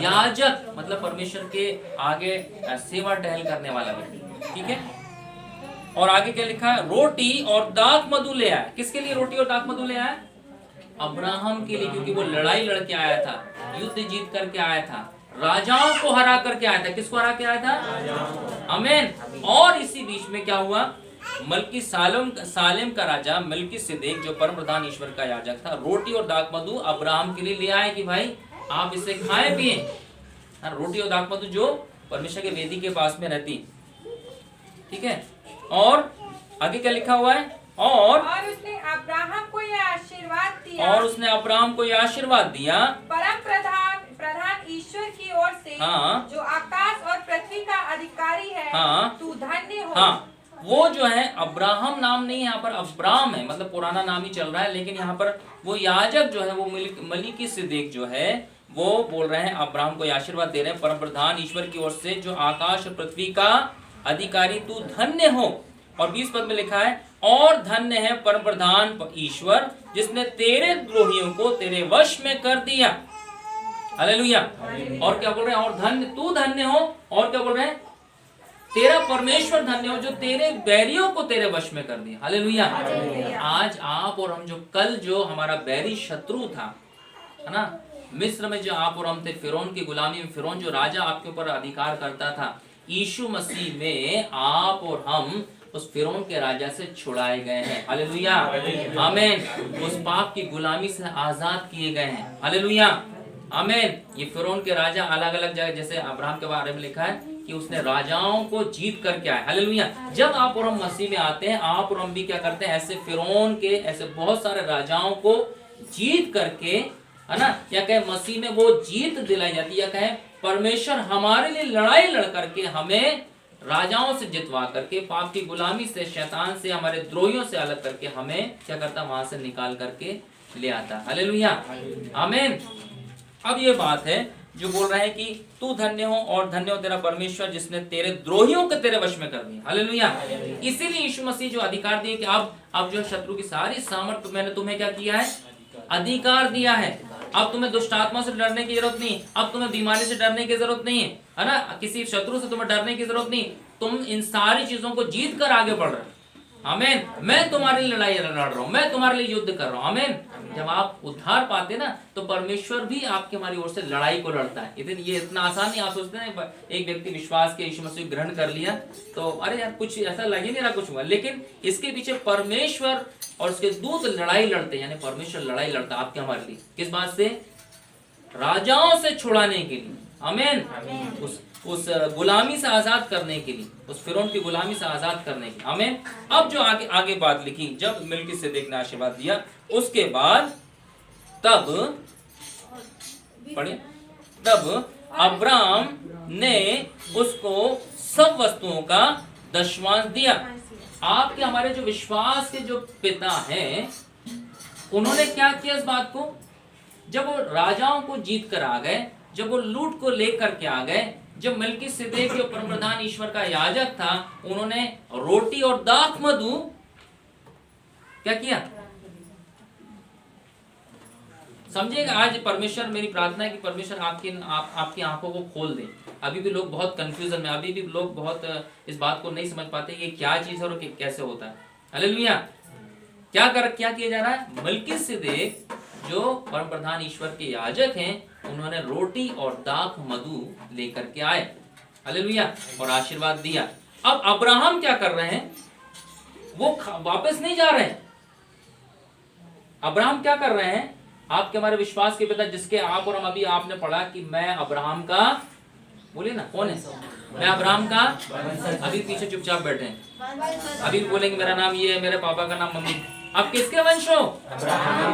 Speaker 1: याजक, मतलब परमेश्वर के आगे सेवा टहल करने वाला व्यक्ति। ठीक है, और आगे क्या लिखा है? रोटी और दाख मधु ले आया। किसके लिए रोटी और दाख मधु ले आया? अब्राहम के लिए, क्योंकि वो लड़ाई लड़के आया था, युद्ध जीत करके आया था, राजाओं को हरा करके आया था। किसको हरा के आया था? आमीन। और इसी बीच में क्या हुआ? मलकी सालेम का राजा मलिकिसिदक, जो परम प्रधान ईश्वर का याजक था, रोटी और दाख मधु अब्राहम के लिए ले आए कि भाई आप इसे खाएं पिए। रोटी और दाख मधु जो परमेश्वर के वेदी के पास में रहती। ठीक है, और आगे क्या लिखा हुआ है? और
Speaker 2: उसने अब्राहम को यह आशीर्वाद दिया,
Speaker 1: और उसने अब्राहम को यह आशीर्वाद दिया,
Speaker 2: परम प्रधान ईश्वर की ओर से, जो आकाश और पृथ्वी का अधिकारी है, तू धन्य हो।
Speaker 1: वो जो है अब्राहम नाम नहीं, यहाँ पर अब्राम है, मतलब पुराना नाम ही चल रहा है, लेकिन यहाँ पर वो याजक जो है, वो मलिकिसिदक जो है, वो बोल रहे हैं अब्राहम को आशीर्वाद दे रहे हैं, परम प्रधान ईश्वर की ओर से, जो आकाश और पृथ्वी का अधिकारी, तू धन्य हो। और 20 पद में लिखा है, और धन्य है परम प्रधान ईश्वर, जिसने तेरे द्रोहियों को तेरे वश में कर दिया। हालेलुया। और क्या बोल रहे हैं? और धन्य, तू धन्य हो। और क्या बोल रहे हैं? तेरा परमेश्वर धन्य हो, जो तेरे बैरियों को तेरे वश में कर दिया। हालेलुया। आज आप और हम जो हमारा बैरी शत्रु था, है ना, मिस्र में जो आप और हम थे, फिरौन की गुलामी में, फिरौन जो राजा आपके ऊपर अधिकार करता था, यीशु मसीह में आप और हम उस फिरौन के राजा से छुड़ाए गए हैं। हालेलुया। आमीन। उस पाप की गुलामी से आजाद किए गए हैं। हालेलुया। आमीन। ये फिरौन के राजा अलग अलग जगह, जैसे अब्राहम के बारे में लिखा है कि उसने राजाओं को जीत करके आए। हालेलुया। जब आप और हम मसीह में आते हैं, आप और हम भी क्या करते हैं? ऐसे फिरौन के, ऐसे बहुत सारे राजाओं को जीत करके, है ना, या कहे मसीह में वो जीत दिलाई जाती है, या कहे परमेश्वर हमारे लिए लड़ाई लड़ करके हमें राजाओं से जितवा करके, पाप की गुलामी से, शैतान से, हमारे द्रोहियों से अलग करके हमें क्या करता? वहां से निकाल करके ले आता। हालेलुया। आमीन। अब ये बात है जो बोल रहा है कि तू धन्य हो और धन्य हो तेरा परमेश्वर, जिसने तेरे द्रोहियों को तेरे वश में कर दिया। हालेलुया। इसीलिए यीशु मसीह जो अधिकार दिए कि अब जो शत्रु की सारी सामर्थ मैंने तुम्हें क्या किया है? अधिकार दिया है। अब तुम्हें दुष्ट आत्मा से डरने की जरूरत नहीं, अब तुम्हें बीमारी से डरने की जरूरत नहीं है ना, किसी शत्रु से तुम्हें डरने की जरूरत नहीं। तुम इन सारी चीजों को जीत कर आगे बढ़ रहे हो। आमीन। मैं तुम्हारी लड़ाई लड़ रहा हूँ, मैं तुम्हारे लिए युद्ध कर रहा हूँ। आमीन। जब आप उद्धार पाते ना तो परमेश्वर भी आपके हमारी ओर से लड़ाई को लड़ता है। ये इतना आसान नहीं। आप सोचते हैं एक व्यक्ति विश्वास के यीशु मसीह ग्रहण कर लिया तो अरे यार कुछ ऐसा लग ही नहीं रहा कुछ हुआ, लेकिन इसके पीछे परमेश्वर और उसके दूत लड़ाई लड़ते, यानी परमेश्वर लड़ाई लड़ता आपके हमारे लिए। किस बात से? राजाओं से छुड़ाने के लिए, आमीन, उस गुलामी से आजाद करने के लिए, उस फिरौन की गुलामी से आजाद करने के लिए, आमीन। अब जो आगे बात लिखी, जब मिल्किसेदेक ने आशीर्वाद दिया उसके बाद तब पढ़िए, तब अब्राम ने उसको सब वस्तुओं का दशमांश दिया। आपके हमारे जो विश्वास के जो पिता हैं उन्होंने क्या किया इस बात को? जब वो राजाओं को जीत कर आ गए, जब वो लूट को लेकर के आ गए, जब मिल्किसेदेक जो परमप्रधान ईश्वर का याजक था, उन्होंने रोटी और दाख मधु क्या किया? समझिएगा। आज परमेश्वर, मेरी प्रार्थना है कि परमेश्वर आपकी आंखों को खोल दे। अभी भी लोग बहुत कंफ्यूजन में, अभी भी लोग बहुत इस बात को नहीं समझ पाते ये क्या चीज है और कैसे होता है। हालेलुया। क्या किया जा रहा है? मिल्किसेदेक जो परम प्रधान ईश्वर के याजक हैं, उन्होंने रोटी और दाख मधु लेकर के आए, हालेलुया, और आशीर्वाद दिया। अब अब्राहम क्या कर रहे हैं? वो वापस नहीं जा रहे हैं। अब्राहम क्या कर रहे हैं? आपके हमारे विश्वास के पिता जिसके आप और हम अभी आपने पढ़ा कि मैं अब्राहम का, बोलिए ना, कौन है? मैं अब्राहम का, अभी पीछे चुपचाप बैठे हैं, अभी बोलेंगे मेरा नाम ये है, मेरे पापा का नाम मम्मी। आप किसके वंश हो?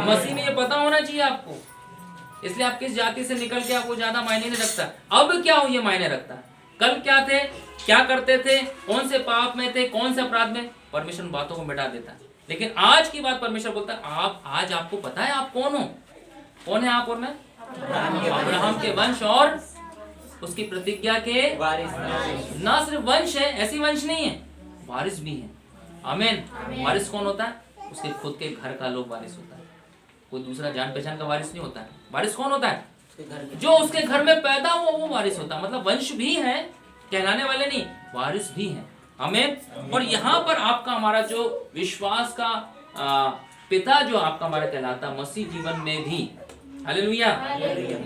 Speaker 1: मसीह में ये पता होना चाहिए आपको। इसलिए आप किस जाति से निकल के आपको ज्यादा मायने नहीं रखता। अब क्या हो ये मायने रखता है। कल क्या थे, क्या करते थे, कौन से पाप में थे, कौन से अपराध में, परमेश्वर बातों को मिटा देता है। लेकिन आज की बात परमेश्वर बोलता है, आप आज आपको पता है आप कौन हो? कौन है आप और मैं? अब्राहम के वंश और उसकी प्रतिज्ञा के वारिस। ना सिर्फ वंश है, ऐसी वंश नहीं है, वारिस भी है, आमीन। वारिस कौन होता है? उसके खुद के घर का लोग वारिस होता है, कोई दूसरा जान पहचान का वारिस नहीं होता है। वारिस कौन होता है? जो उसके घर में पैदा हुआ वो वारिस होता है। मतलब वंश भी है, कहलाने वाले नहीं, वारिस भी है, आमीन। और यहाँ पर आपका हमारा जो विश्वास का पिता जो आपका हमारा कहलाता, मसीह जीवन में भी, हालेलुया,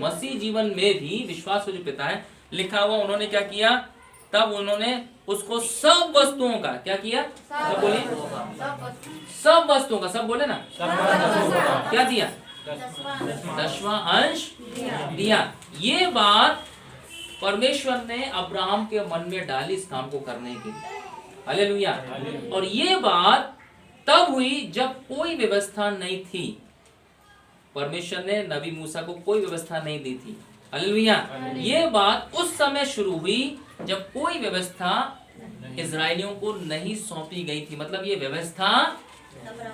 Speaker 1: मसीह जीवन में भी विश्वास का जो पिता है, लिखा हुआ उन्होंने क्या किया? तब उन्होंने उसको सब वस्तुओं का क्या किया? सब बोलिए, सब वस्तुओं का, सब बोले ना, क्या दिया? दसवां अंश दिया। ये बात परमेश्वर ने अब्राहम के मन में डाली इस काम को करने के लिए, हालेलुया। और ये बात तब हुई जब कोई व्यवस्था नहीं थी। परमेश्वर ने नबी मूसा को कोई व्यवस्था नहीं दी थी, हालेलुया। ये बात उस समय शुरू हुई जब कोई व्यवस्था इजरायलियों को नहीं सौंपी गई थी। मतलब ये व्यवस्था,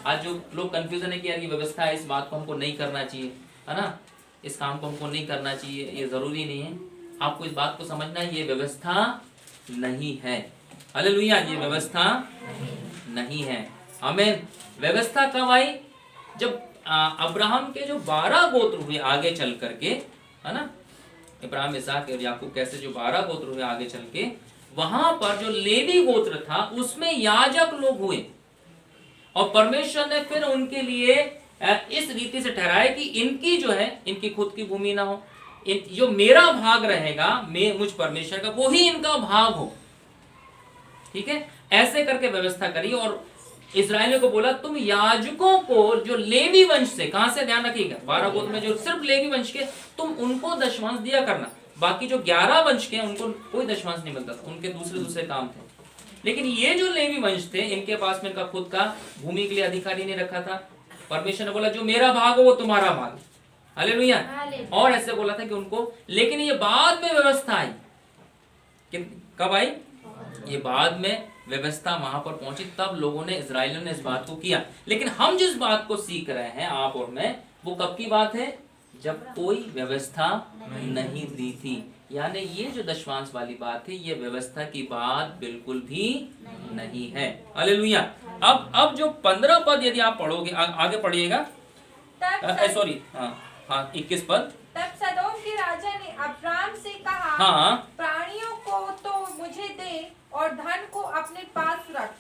Speaker 1: आज जो लोग कंफ्यूजन है कि यार ये व्यवस्था है, इस बात को हमको नहीं करना चाहिए, है ना, इस काम को हमको नहीं करना चाहिए, ये जरूरी नहीं है। आपको इस बात को समझना है, ये व्यवस्था नहीं है, हालेलुया, ये व्यवस्था नहीं है, आमीन। व्यवस्था कब आई? जब अब्राहम के जो 12 गोत्र हुए आगे चल करके, है ना, इब्राहिम, इसहाक और याकूब कैसे जो 12 गोत्र हुए आगे चल के, वहां पर जो लेवी गोत्र था उसमें याजक लोग हुए। और परमेश्वर ने फिर उनके लिए इस रीति से ठहराया कि इनकी जो है, इनकी खुद की भूमि ना हो, जो मेरा भाग रहेगा, मुझ परमेश्वर का, वो ही इनका भाग हो, ठीक है। ऐसे करके व्यवस्था करी और इस्राएलियों को बोला तुम याजकों को जो लेवी वंश से, कहां से, ध्यान रखिएगा, 12 गोत्र में जो सिर्फ लेवी वंश के, तुम उनको दशमांश दिया करना। बाकी जो 11 वंश के उनको कोई दशमांश नहीं मिलता था, उनके दूसरे काम थे। लेकिन ये जो लेवी वंश थे, इनके पास में इनका खुद का भूमि के लिए अधिकारी नहीं रखा था। परमेश्वर ने बोला जो मेरा भाग हो वो तुम्हारा भाग, हालेलुया। और ऐसे बोला था कि उनको, लेकिन ये बाद में व्यवस्था आई। कब आई? ये बाद में व्यवस्था वहां पर पहुंची, तब लोगों ने, इजरायलियों ने इस बात को किया। लेकिन हम जिस बात को सीख रहे हैं, आप और मैं, वो कब की बात है? जब कोई व्यवस्था नहीं दी थी। यानी ये जो दशमांश वाली बात है, ये व्यवस्था की बात बिल्कुल भी नहीं है, हालेलुया। अब जो 15 पद यदि आप पढ़ोगे, आगे पढ़िएगा, सॉरी, हाँ 21 पद।
Speaker 2: तब सदोम के राजा ने अब्राम से कहा,
Speaker 1: हाँ,
Speaker 2: प्राणियों को तो मुझे दे और धन को अपने पास रख।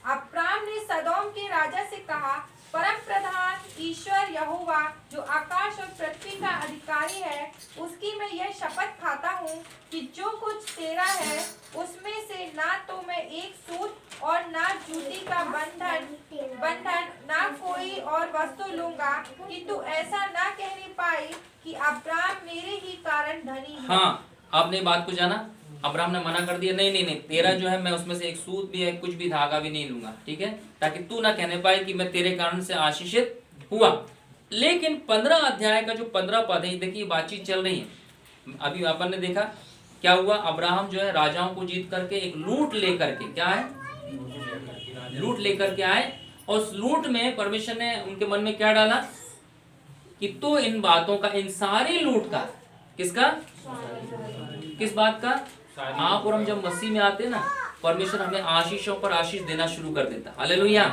Speaker 2: अब्राम ने सदोम के राजा से कहा, परम प्रधान ईश्वर यहोवा जो आकाश और पृथ्वी का अधिकारी है, उसकी मैं यह शपथ खाता हूँ कि जो कुछ तेरा है उसमें से ना तो मैं एक सूत और ना जूती का बंधन ना कोई और वस्तु लूंगा, कि तू ऐसा ना कहने पाई कि अब्राहम मेरे ही कारण धनी है।
Speaker 1: हाँ, आपने बात को जाना। अब्राहम ने मना कर दिया, नहीं नहीं नहीं, तेरा जो है मैं उसमें से एक सूत भी है, कुछ भी धागा भी नहीं लूंगा, ठीक है, ताकि तू ना कहने पाए कि मैं तेरे कारण से आशीषित हुआ। लेकिन 15 अध्याय का जो 15 पद है, देखिए बातचीत चल रही है। अभी अपन ने देखा क्या हुआ, अब्राहम जो है राजाओं को जीत करके एक लूट लेकर के, क्या है, लूट लेकर के आए, और उस लूट में परमेश्वर ने उनके मन में क्या डाला कि तो इन बातों का, इन सारी लूट का, किसका, किस बात का, आप और हम जब मसीह में आते हैं ना, परमेश्वर हमें आशीषों पर आशीष देना शुरू कर देता। हालेलुया,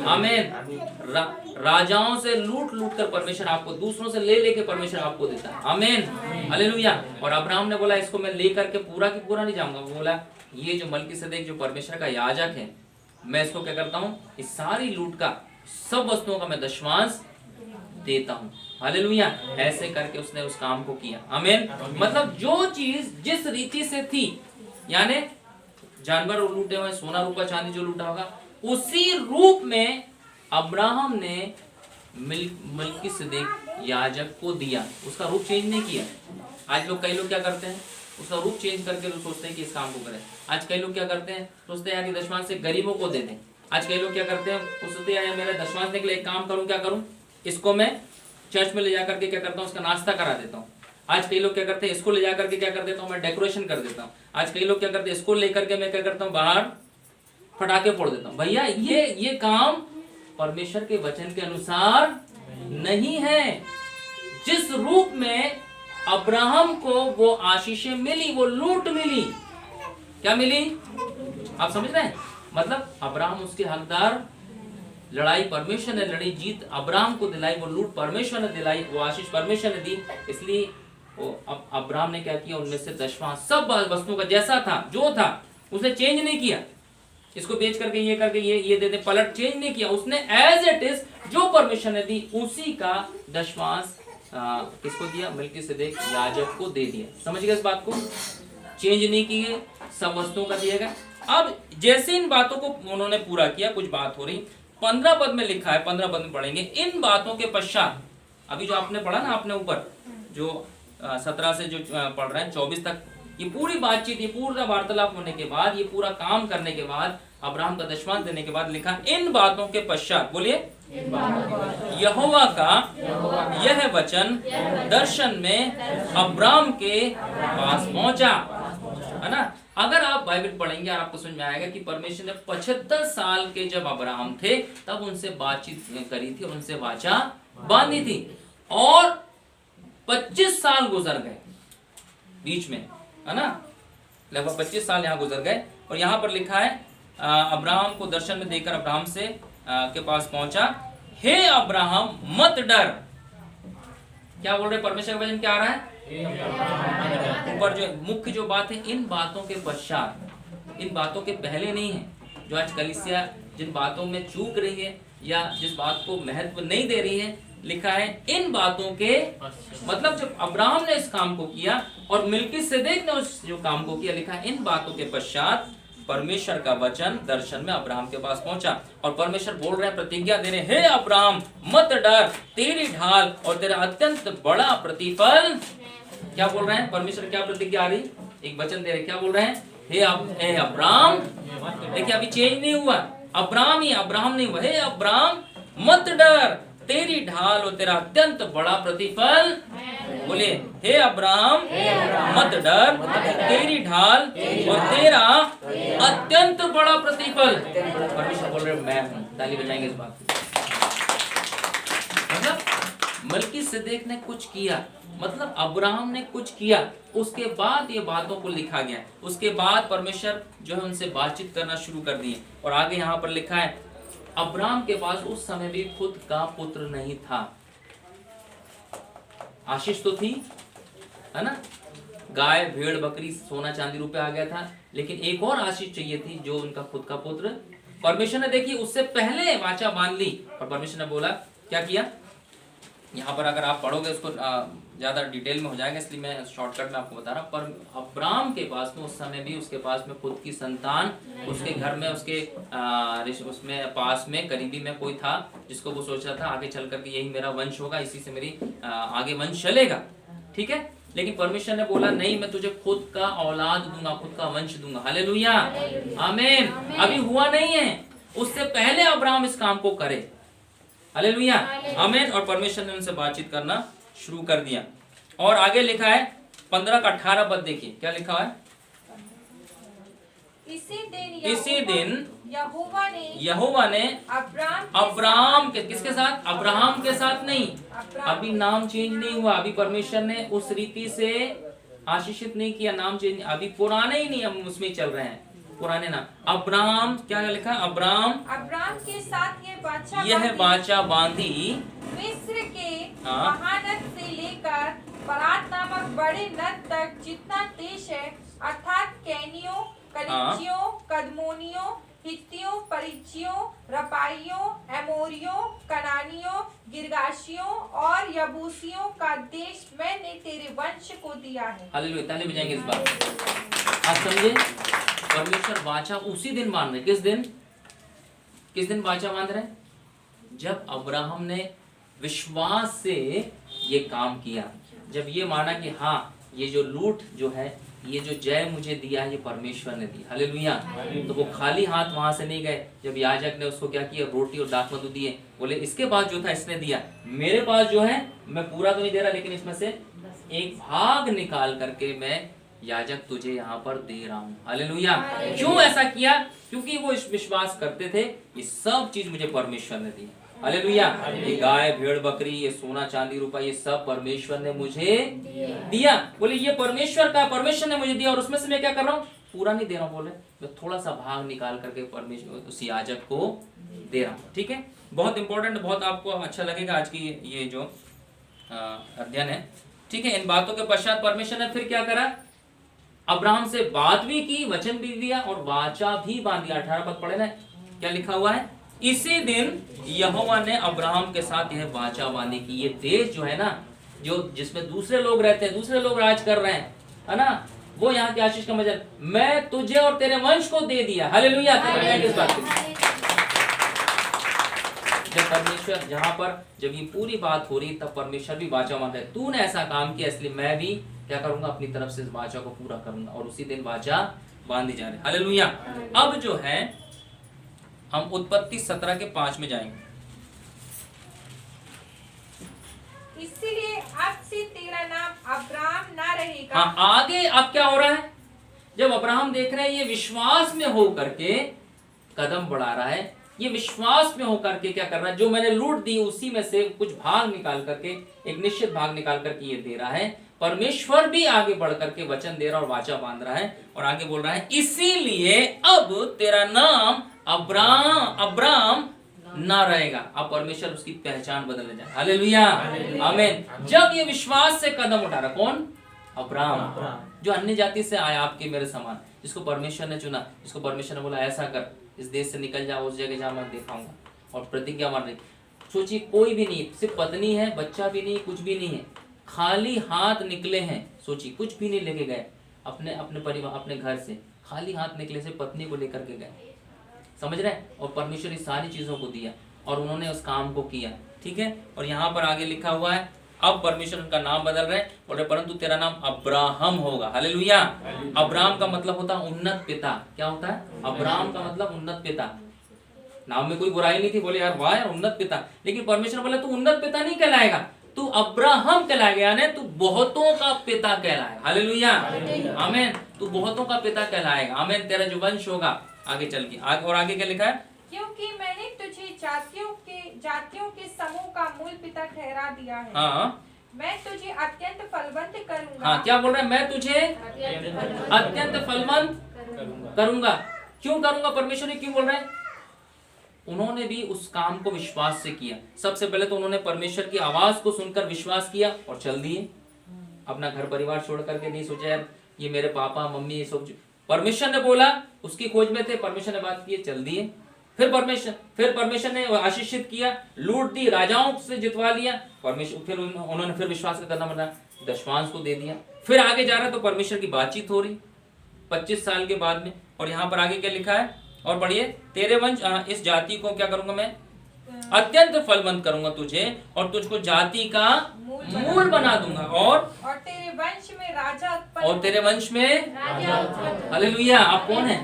Speaker 1: आमीन। राजाओं से लूट लूट कर परमेश्वर आपको, दूसरों से ले लेके परमेश्वर आपको देता है। आमीन, हालेलुया। और अब्राहम ने बोला इसको मैं लेकर के पूरा की पूरा नहीं जाऊंगा। वो बोला ये जो मल्कीसदेक जो परमेश्वर का याजक है, मैं इसको क्या करता हूँ, इस सारी लूट का, सब वस्तुओं का मैं दशमांश देता हूँ। हालेलुया। ऐसे करके उसने उस काम को किया। आमीन। मतलब जो चीज जिस रीति से थी, यानी जानवर लूटे हुए, सोना रूपा चांदी जो लूटा होगा, उसी रूप में अब्राहम ने मल्कीसदेक याजक को दिया। उसका रूप चेंज नहीं किया। आज लोग, कई लोग क्या करते हैं, उसका रूप चेंज करके लोग सोचते हैं कि इस काम को करें। आज कई लोग क्या करते हैं, सोचते हैं यार दशमांश से गरीबों को दे दें। आज कई लोग क्या करते हैं, सोचते हैं यार मेरा दशमांश देने के लिए एक काम करूं, क्या करूं, इसको मैं चर्च में ले जाकर के क्या करता हूं, उसका नाश्ता करा देता हूं। आज कई लोग क्या करते हैं, इसको ले जाकर के क्या कर देता हूं, मैं डेकोरेशन कर देता हूं। आज कई लोग क्या करते हैं, इसको लेकर के मैं क्या करता हूं, बाहर पटाखे फोड़ देता हूं। भैया ये काम परमेश्वर के वचन के अनुसार नहीं है। जिस रूप में अब्राहम को वो आशीषें मिली, वो लूट मिली, क्या मिली, आप समझ रहे हैं, मतलब अब्राहम उसके हकदार, लड़ाई परमेश्वर ने लड़ी, जीत अब्राहम को दिलाई, वो लूट परमेश्वर ने दिलाई, वो आशीष परमेश्वर ने दी। इसलिए वो अब अब्राहम ने क्या किया, उनमें से दशवां सब वस्तुओं का जैसा था, जो था, उसने चेंज नहीं किया। इसको बेच करके ये करके ये दे दे, पलट चेंज नहीं किया। उसने एज इट इज जो परमेश्वर ने दी उसी का दशवांश किसको दिया, मल्कीसदेक याजक को दे दिया। समझ गए इस बात को, चेंज नहीं किए, सब वस्तुओं का दिया गया। अब जैसे इन बातों को उन्होंने पूरा किया, कुछ बात हो रही, 15 पद में लिखा है, 15 पद में पढ़ेंगे। इन बातों के पश्चात, अभी जो आपने पढ़ा ना, आपने ऊपर जो 17 से जो पढ़ रहे हैं 24 तक, ये पूरी बातचीत, ये पूरा वार्तालाप होने के बाद, ये पूरा काम करने के बाद, अब्राहम का दशमांश देने के बाद लिखा, इन बातों के पश्चात, बोलिए, यहोवा का यह वचन दर्शन में अब्राहम के पास पहुंचा, है ना। अगर आप बाइबल पढ़ेंगे और आपको समझ में आएगा कि परमेश्वर ने 75 साल के जब अब्राहम थे तब उनसे बातचीत करी थी, उनसे वाचा बांधी थी, और 25 साल गुजर गए बीच में, है ना, लगभग 25 साल यहाँ गुजर गए। और यहाँ पर लिखा है अब्राहम को दर्शन में देकर अब्राहम से के पास पहुंचा, हे अब्राहम मत डर। क्या बोल रहे परमेश्वर का वचन, क्या आ रहा है ऊपर, जो मुख्य जो बात है, इन बातों के पश्चात, इन बातों के पहले नहीं है। जो आज कलीसिया जिन बातों में चूक रही है या जिस बात को महत्व नहीं दे रही है, लिखा है इन बातों के, मतलब जब अब्राहम ने इस काम को किया और मल्कीसदेक ने उस जो काम को किया, लिखा है इन बातों के पश्चात परमेश्वर का वचन दर्शन में अब्राहम के पास पहुंचा। और परमेश्वर बोल रहे हैं, प्रतिज्ञा दे रहे हैं, हे अब्राहम मत डर, तेरी ढाल और तेरा अत्यंत बड़ा प्रतिफल। क्या बोल रहे हैं परमेश्वर, क्या प्रतिज्ञा आ रही, एक वचन दे रहे, क्या बोल रहे हैं, हे अब्राहम, देखिए अभी चेंज नहीं हुआ, अब्राहम ही, अब्राहम नहीं हुआ, हे अब्राहम मत डर, तेरी ढाल और तेरा अत्यंत बड़ा प्रतिफल। बोलिए, हे अब्राहम मत डर, तेरी ढाल और तेरा अत्यंत बड़ा प्रतिफल। परमेश्वर बोल रहे मैं हूं, ताली बजाएंगे इस बात। मतलब मल्कीसदेक ने कुछ किया, मतलब अब्राहम ने कुछ किया, उसके बाद ये बातों को लिखा गया। उसके बाद परमेश्वर जो है उनसे बातचीत करना शुरू कर दिए। और आगे यहाँ पर लिखा है, अब्राहम के पास उस समय भी खुद का पुत्र नहीं था। आशीष तो थी, है ना, गाय भेड़ बकरी सोना चांदी रुपए आ गया था, लेकिन एक और आशीष चाहिए थी, जो उनका खुद का पुत्र। परमेश्वर ने देखी उससे पहले वाचा बांध ली, और परमेश्वर ने बोला, क्या किया, यहाँ पर अगर आप पढ़ोगे उसको ज़्यादा डिटेल में हो जाएगा, इसलिए मैं शॉर्टकट में आपको बता रहा हूँ। पर अब्राम के पास में उस समय भी उसके पास में खुद की संतान, उसके घर में उसके उसमें पास में करीबी में कोई था जिसको वो सोच रहा था आगे चल करके यही मेरा वंश होगा, इसी से मेरी आगे वंश चलेगा, ठीक है। लेकिन परमेश्वर ने बोला नहीं, मैं तुझे खुद का औलाद दूंगा, खुद का वंश दूंगा। हालेलुया, आमीन। अभी हुआ नहीं है, उससे पहले अब्राहम इस काम को करे। हालेलुया, आमीन। और परमेश्वर ने उनसे बातचीत करना शुरू कर दिया। और आगे लिखा है 15 का 18 पद, देखिए क्या लिखा है। इसी दिन यहोवा ने अब्राहम के, किसके साथ? अब्राहम के साथ नहीं, अभी नाम चेंज नहीं हुआ, अभी परमेश्वर ने उस रीति से आशीषित नहीं किया, नाम चेंज, अभी पुराने ही नियम उसमें चल रहे हैं, पुराने नाम। अब्राहम, क्या लिखा? अब्राहम
Speaker 2: के साथ
Speaker 1: यह वाचा बांधी
Speaker 2: मिस्र के महानद से लेकर फरात नामक बड़े नद तक जितना देश है, अर्थात कैनियों, कनिज्जियों, कदमोनियों, हित्तियों, परिज्जियों, रपाइयों, एमोरियों, कनानियों, गिरगाशियों और यबूसियों का देश मैंने तेरे वंश को दिया है।
Speaker 1: हालेलुया, ताली बजाएंगे इस बार। आप समझे, परमेश्वर वाचा उसी दिन मान रहे। किस दिन वाचा बांध रहे? जब अब्राहम ने विश्वास से ये काम किया, जब ये माना कि हाँ ये जो लूट जो है, ये जो जय मुझे दिया ये परमेश्वर ने दी। हालेलुया। तो वो खाली हाथ वहां से नहीं गए। जब याजक ने उसको क्या किया, रोटी और दाखमधु दिए, बोले इसके बाद जो था इसने दिया, मेरे पास जो है मैं पूरा तो नहीं दे रहा, लेकिन इसमें से एक भाग निकाल करके मैं याजक तुझे यहाँ पर दे रहा हूँ। हालेलुया। क्यों ऐसा किया? क्योंकि वो विश्वास करते थे ये सब चीज मुझे परमेश्वर ने दी। हालेलुया। ये गाय, भेड़, बकरी, ये सोना, चांदी, रुपया, ये सब परमेश्वर ने मुझे दिया। बोले ये परमेश्वर का, परमेश्वर ने मुझे दिया और उसमें से मैं क्या कर रहा हूँ, पूरा नहीं दे रहा हूँ, बोले मैं थोड़ा सा भाग निकाल करके परमेश्वर उस याजक को दे रहा हूँ। ठीक है, बहुत इंपॉर्टेंट, बहुत आपको अच्छा लगेगा आज की ये जो अध्ययन है। ठीक है, इन बातों के पश्चात परमेश्वर ने फिर क्या करा, अब्राहम से बात भी की, वचन भी दिया और वाचा भी बांध दिया। 18 पद पढ़े ना, क्या लिखा हुआ है, इसी दिन यहोवा ने अब्राहम के साथ यह वाचा बांधी कि ये देश जो है ना, जो जिसमें दूसरे लोग रहते हैं, दूसरे लोग राज कर रहे हैं, है ना, वो यहाँ की आशीष का मजा मैं तुझे और तेरे वंश को दे दिया। हालेलुया। किस बात की? जब परमेश्वर, जहां पर जब ये पूरी बात हो रही तब परमेश्वर भी वाचा बांध है, तूने ऐसा काम किया इसलिए मैं भी क्या करूंगा, अपनी तरफ से इस वाचा को पूरा करूंगा। और उसी दिन वाचा बांधी जा रही। हालेलुया। अब जो है हम उत्पत्ति 17 के 5 में जाएंगे।
Speaker 2: इसलिए अब से तेरा नाम अब्राम ना रहेगा।
Speaker 1: हाँ, आगे अब क्या हो रहा है, जब अब्राहम देख रहे हैं ये विश्वास में हो करके कदम बढ़ा रहा है, ये विश्वास में होकर के क्या कर रहा है, जो मैंने लूट दी उसी में से कुछ भाग निकाल करके, एक निश्चित भाग निकाल करके ये दे रहा है। परमेश्वर भी आगे बढ़ करके वचन दे रहा और वाचा बांध रहा है और आगे बोल रहा है, इसीलिए अब तेरा नाम अब्राम ना रहेगा। अब परमेश्वर उसकी पहचान बदलने जाए। हालेलुया, आमीन। जब ये विश्वास से कदम उठा रहा, कौन? अब्राम, जो अन्य जाति से आया, आपके मेरे समान, जिसको परमेश्वर ने चुना, जिसको परमेश्वर ने बोला ऐसा कर, इस देश से निकल जा, उस जगह जा मैं दिखाऊंगा, और प्रतिज्ञा मान रही। सोचिए, कोई भी नहीं, सिर्फ पत्नी है, बच्चा भी नहीं, कुछ भी नहीं है, खाली हाथ निकले हैं। सोचिए, कुछ भी नहीं लेके गए, अपने परिवार, अपने घर से खाली हाथ निकले, से पत्नी को लेकर के गए, समझ रहे हैं, और परमेश्वर इस सारी चीजों को दिया और उन्होंने उस काम को किया। ठीक है, और यहाँ पर आगे लिखा हुआ है, अब परमेश्वर उनका नाम बदल रहे, बोल रहे परंतु तेरा नाम अब्राहम होगा। हालेलुया। अब्राहम का मतलब होता है उन्नत पिता। क्या होता है? अब्राहम का मतलब उन्नत पिता। नाम में कोई बुराई नहीं थी, बोले यार वाह यार उन्नत पिता, लेकिन परमेश्वर बोला तू उन्नत पिता नहीं कहलाएगा, तू अब्राहम कहलाएगा, यानी तू बहुतों का पिता कहलाएगा। हालेलुया, आमीन। तू बहुतों का पिता कहलाएगा, आमीन। तेरा जो वंश होगा आगे चल के और आगे क्या लिखा है,
Speaker 2: क्योंकि मैंने तुझे जातियों के समूह का मूल पिता ठहरा दिया है।
Speaker 1: हाँ,
Speaker 2: मैं तुझे अत्यंत फलवंत करूंगा।
Speaker 1: हाँ, क्या बोल रहा है, मैं तुझे अत्यंत फलवंत करूंगा। क्यों करूंगा? परमेश्वर ने क्यों बोल रहे हैं? उन्होंने भी उस काम को विश्वास से किया। सबसे पहले तो उन्होंने परमेश्वर की आवाज को सुनकर विश्वास किया और चल दिए, अपना घर परिवार छोड़ करके। नहीं सोचा यार ये मेरे पापा मम्मी ये सब, परमेश्वर ने बोला, उसकी खोज में थे, परमेश्वर ने बात की, चल दिए। फिर परमेश्वर ने आशीषित किया, लूट दी, राजाओं से जितवा लिया। परमेश्वर फिर उन्होंने फिर विश्वास का कदम बढ़ाया, दशमांश को दे दिया। फिर आगे जा रहा है तो परमेश्वर की बातचीत हो रही 25 साल के बाद में। और यहाँ पर आगे क्या लिखा है, और पढ़िए, तेरे वंश इस जाति को क्या करूंगा मैं, अत्यंत फलवंत करूंगा तुझे, और तुझको जाति का मूल बना दूंगा, और
Speaker 2: तेरे वंश में राजा उत्पन्न,
Speaker 1: और तेरे वंश में हालेलुया। आप कौन है?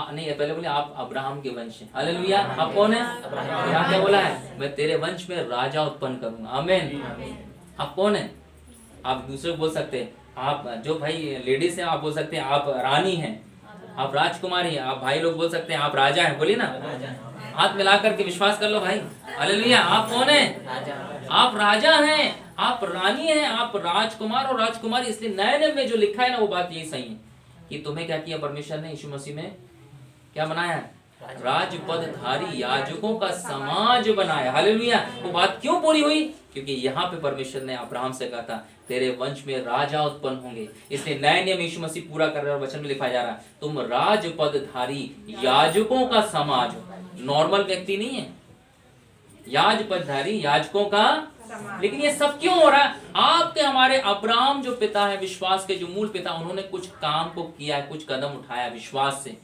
Speaker 1: नहीं, पहले बोले आप अब्राहम के वंश हैं। हालेलुया। आप कौन है? यहाँ क्या बोला है, मैं तेरे वंश में राजा उत्पन्न करूंगा। आमीन। आप कौन है? आप दूसरे को बोल सकते हैं, आप जो भाई लेडीज हैं आप बोल सकते हैं आप रानी हैं, आप राजकुमारी हैं। आप भाई लोग बोल सकते हैं आप राजा हैं। बोलिए ना, हाथ मिला करके विश्वास कर लो भाई। हालेलुया। आप कौन है? आप राजा हैं, आप रानी हैं, आप राजकुमार और राजकुमारी। इसलिए नए नियम में जो लिखा है ना, वो बात यही सही है कि तुम्हें क्या किया परमेश्वर ने यीशु मसीह में, क्या बनाया है, राजपदधारी याजकों का समाज बनाया। हालेलुया। वो बात क्यों पूरी हुई? क्योंकि यहाँ पे परमेश्वर ने अब्राहम से कहा था तेरे वंश में राजा उत्पन्न होंगे। इसलिए नए नियम यीशु मसीह पूरा कर रहे हैं और वचन में लिखा जा रहा है तुम राजपदधारी याजकों का समाज हो। नॉर्मल व्यक्ति नहीं है, याजपदधारी याजकों का। लेकिन ये सब क्यों हो रहा है? आपके हमारे अब्राहम जो पिता है, विश्वास के जो मूल पिता, उन्होंने कुछ काम को किया, कुछ कदम उठाया विश्वास से,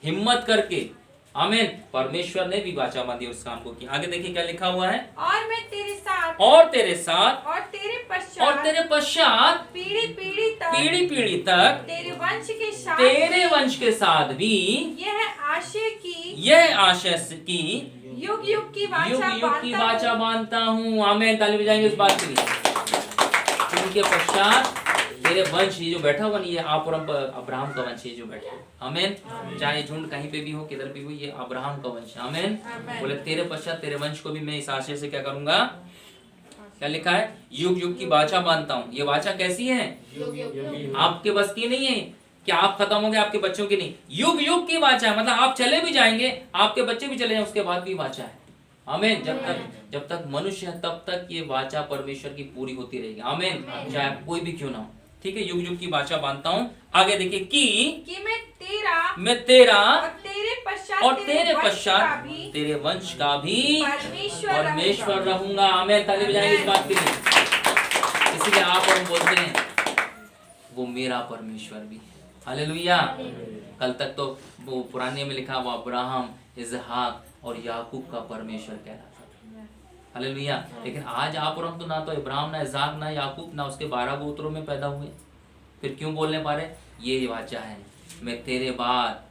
Speaker 1: हिम्मत करके। आमीन। परमेश्वर ने भी वाचा बांधी उस काम को किया। आगे देखिए क्या लिखा हुआ है,
Speaker 2: और मैं तेरे साथ,
Speaker 1: और तेरे साथ,
Speaker 2: और तेरे
Speaker 1: पश्चात
Speaker 2: पीढ़ी पीढ़ी तक
Speaker 1: तेरे वंश के साथ भी
Speaker 2: यह आशय की युग युग की वाचा
Speaker 1: बांधता हूँ। आमीन। ताली बजाएंगे इस बात के लिए। उनके पश्चात तेरे वंश, ये जो बैठा हुआ नहीं, ये आप और अब्राहम का वंश, ये जो बैठा है। आमीन। चाहे झुंड कहीं पे भी हो, किधर भी हो, ये अब्राहम का वंश। आमीन। बोले तेरे पश्चात तेरे वंश को भी मैं इस आशय से क्या करूंगा, क्या लिखा है, युग युग की वाचा बांधता हूँ। ये वाचा कैसी है? आपके बस की नहीं है कि आप खत्म हो गए, आपके बच्चों की नहीं, युग युग की वाचा है। मतलब आप चले भी जाएंगे, आपके बच्चे भी चले जाएंगे, उसके बाद भी वाचा है। आमीन। जब तक मनुष्य है तब तक ये वाचा परमेश्वर की पूरी होती रहेगी। आमीन। चाहे कोई भी क्यों ना हो। ठीक है, युग युग की वाचा बांधता हूँ। आगे देखिए, कि मैं तेरा और तेरे पश्चात तेरे वंश का भी परमेश्वर रहूंगा। आमीन। ताली बजाएंगे इस बात के लिए। इसलिए आप और हम बोलते हैं वो मेरा परमेश्वर भी है। हालेलुया। कल तक तो वो पुराने में लिखा वो अब्राहम, इसहाक और याकूब का परमेश्वर कहलाता था। हालेलुया। लेकिन आज आप और हम तो ना तो इब्राहिम, ना इसहाक, ना याकूब, ना उसके 12 गोत्रों में पैदा हुए, फिर क्यों बोलने पा रहे? ये वाचा है, मैं तेरे बाद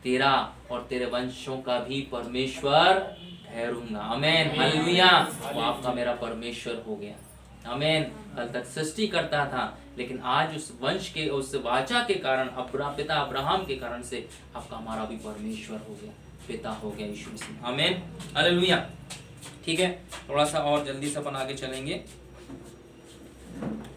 Speaker 1: तेरा और तेरे वंशों का भी परमेश्वर ठहरूंगा। आमीन। हालेलुया। वो आपका मेरा परमेश्वर हो गया। आमीन। कल तक सृष्टि करता था, लेकिन आज उस वंश के, उस वाचा के कारण, पिता अब्राहम के कारण से आपका हमारा भी परमेश्वर हो गया, पिता हो गया यीशु मसीह। आमीन। हालेलुया। ठीक है, थोड़ा सा और जल्दी से अपन आगे चलेंगे।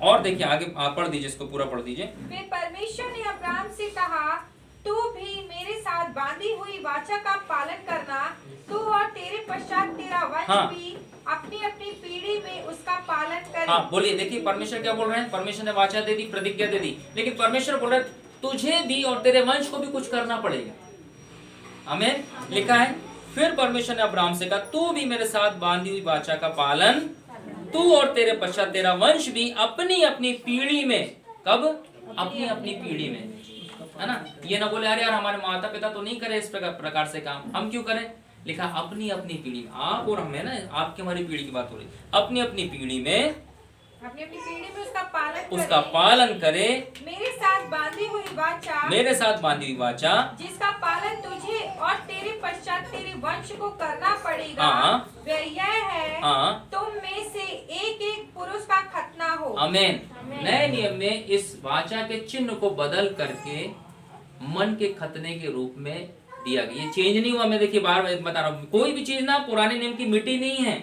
Speaker 1: और देखिए आगे आप पढ़ दीजिए, इसको पूरा पढ़ दीजिए।
Speaker 2: फिर परमेश्वर ने अब्राहम से कहा, तू भी मेरे साथ बांधी हुई वाचा का पालन करना, तू और तेरे पश्चात तेरा वंश भी अपनी अपनी पीढ़ी में उसका पालन करे।
Speaker 1: हाँ, बोलिए। देखिए परमेश्वर क्या बोल रहे हैं, परमेश्वर ने वाचा दे दी, प्रतिज्ञा दे दी, लेकिन परमेश्वर बोल रहे तुझे भी और तेरे वंश को भी कुछ करना पड़ेगा। आमीन। लिखा है, फिर परमेश्वर ने अब्राहम से कहा, तू भी मेरे साथ बांधी हुई वाचा का पालन, तू और तेरे पश्चात तेरा वंश भी अपनी अपनी पीढ़ी में। कब? अपनी अपनी पीढ़ी में, है ना। ये ना बोले अरे यार हमारे माता पिता तो नहीं करे इस प्रकार से काम, हम क्यों करें? लिखा अपनी अपनी पीढ़ी में। आप और हमें ना, आपकी हमारी पीढ़ी की बात हो रही, अपनी अपनी पीढ़ी में,
Speaker 2: अपनी अपनी पीढ़ी में
Speaker 1: उसका पालन करे।
Speaker 2: मेरे साथ बांधी हुई वाचा, जिसका पालन तुझे और तेरे पश्चात तेरे वंश को करना पड़ेगा, वह यह है, तुम में से एक एक पुरुष का खतना हो।
Speaker 1: आमीन। नए नियम में इस वाचा के चिन्ह को बदल करके मन के खतने के रूप में दिया गया। ये चेंज नहीं हुआ। मैं देखिए बार बार बता रहा हूँ, कोई भी चीज ना पुराने नियम की मिट्टी नहीं है,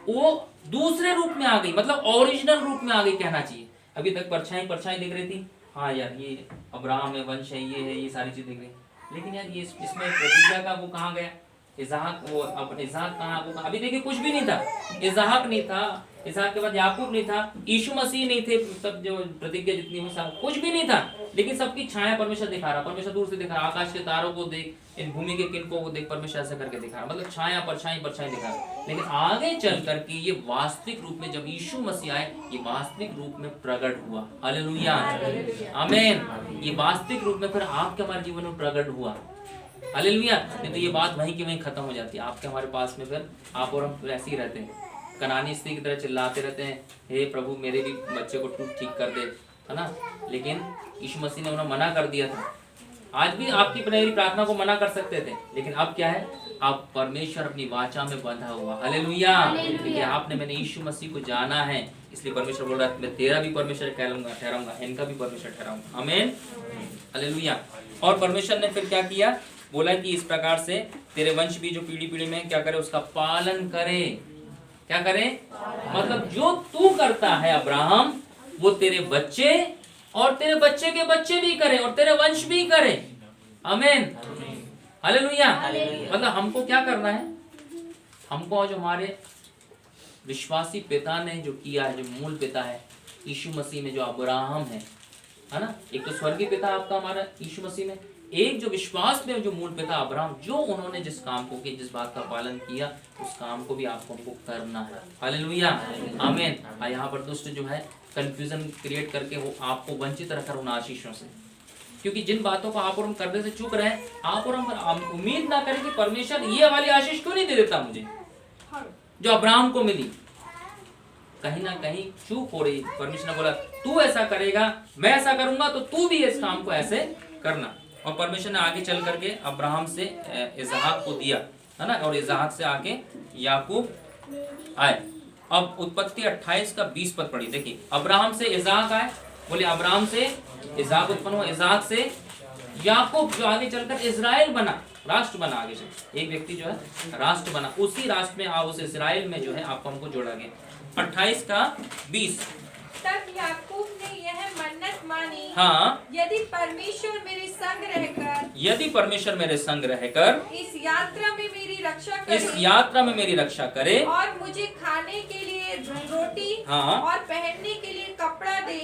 Speaker 1: वो दूसरे रूप में आ गई, मतलब ओरिजिनल रूप में आ गई कहना चाहिए। अभी तक परछाई दिख रही थी, हाँ यार ये अब्राहम है, वंश है, ये सारी चीज दिख रही, लेकिन यार ये इसमें प्रतिज्ञा का वो कहाँ गया? इसहाक वो अपने इसहाक कहाँ वो अभी देखिए कुछ भी नहीं था, इसहाक नहीं था, इसहाक के बाद याकूब नहीं था, यीशु मसीह नहीं थे, सब जो प्रतिज्ञा जितनी हुई सब कुछ भी नहीं था, लेकिन सबकी छाया परमेश्वर दिखा रहा, परमेश्वर दूर से दिखा रहा, आकाश के तारों को देख, इन भूमि के किनको को देख, परमेश्वर ऐसा करके दिखा रहा, मतलब छाया परछाई परछाई दिखा रहा। लेकिन आगे चल करके ये वास्तविक रूप में जब यीशु मसीह आए, ये वास्तविक रूप में प्रकट हुआ। हालेलुया, आमीन। ये वास्तविक रूप में फिर आपके हमारे जीवन में प्रकट हुआ। हालेलुया। नहीं तो ये बात वहीं की वहीं खत्म हो जाती है। आपके हमारे पास में फिर आप और हम ऐसे ही रहते हैं, कनानी स्त्री की तरह चिल्लाते रहते हैं, हे प्रभु मेरे भी बच्चे को ठीक कर दे, है ना। लेकिन यीशु मसीह ने उन्हें मना कर दिया था। आज भी आपकी मेरी प्रार्थना को मना कर सकते थे, लेकिन अब क्या है, आप परमेश्वर अपनी वाचा में बंधा हुआ। हालेलुया। क्योंकि आपने मैंने यीशु मसीह को जाना है, इसलिए परमेश्वर बोल रहा है मैं तेरा भी परमेश्वर ठहराऊंगा, इनका भी परमेश्वर ठहराऊंगा। आमीन, हालेलुया। और परमेश्वर ने फिर क्या किया, बोला कि इस प्रकार से तेरे वंश भी जो पीढ़ी पीढ़ी में क्या करे, उसका पालन करे। क्या करे, मतलब जो तू करता है अब्राहम, वो तेरे बच्चे और तेरे बच्चे के बच्चे भी करे और तेरे वंश भी करे। आमीन, हालेलुया। मतलब हमको क्या करना है, हमको जो हमारे विश्वासी पिता ने जो किया है, जो मूल पिता है यीशु मसीह में, जो अब्राहम है ना। एक तो स्वर्गीय पिता आपका हमारा यीशु मसीह में, एक जो विश्वास में जो मूल पिता अब्राहम, जो उन्होंने जिस काम को किया, जिस बात का पालन किया, उस काम को भी आपको हमको करना है। हालेलुया, आमीन। यहाँ पर दुष्ट जो है कंफ्यूजन क्रिएट करके वो आपको वंचित रखकर उन आशीषों से, क्योंकि जिन बातों को आप और हम करने से चूक रहे हैं, आप और हम उम्मीद ना करें कि परमेश्वर ये वाली आशीष क्यों नहीं दे देता मुझे जो अब्राहम को मिली। कहीं ना कहीं चूक हो रही। परमेश्वर ने बोला तू ऐसा करेगा, मैं ऐसा करूंगा, तो तू भी इस काम को ऐसे करना। और परमेश्वर ने आगे चल करके अब्राहम से इसहाक को दिया, है ना। और इसहाक से आके याकूब आए। अब उत्पत्ति 28 का 20 पद पढ़ी, देखिए। अब्राहम से इसहाक आए, बोले अब्राहम से इसहाक उत्पन्न हुआ, इसहाक से याकूब जो आगे चलकर इजराइल बना, राष्ट्र बना। आगे चल एक व्यक्ति जो है राष्ट्र बना, उसी राष्ट्र में उस इजराइल में जो है आपको हमको जोड़ा गया। 28 का 20।
Speaker 2: तब याकूब ने यह मन्नत मानी,
Speaker 1: हाँ,
Speaker 2: यदि परमेश्वर मेरे संग रहकर,
Speaker 1: यदि परमेश्वर मेरे संग रहकर
Speaker 2: इस यात्रा में मेरी रक्षा करे,
Speaker 1: इस यात्रा में मेरी रक्षा करे,
Speaker 2: और मुझे खाने के लिए रोटी,
Speaker 1: हाँ,
Speaker 2: और पहनने के लिए कपड़ा दे,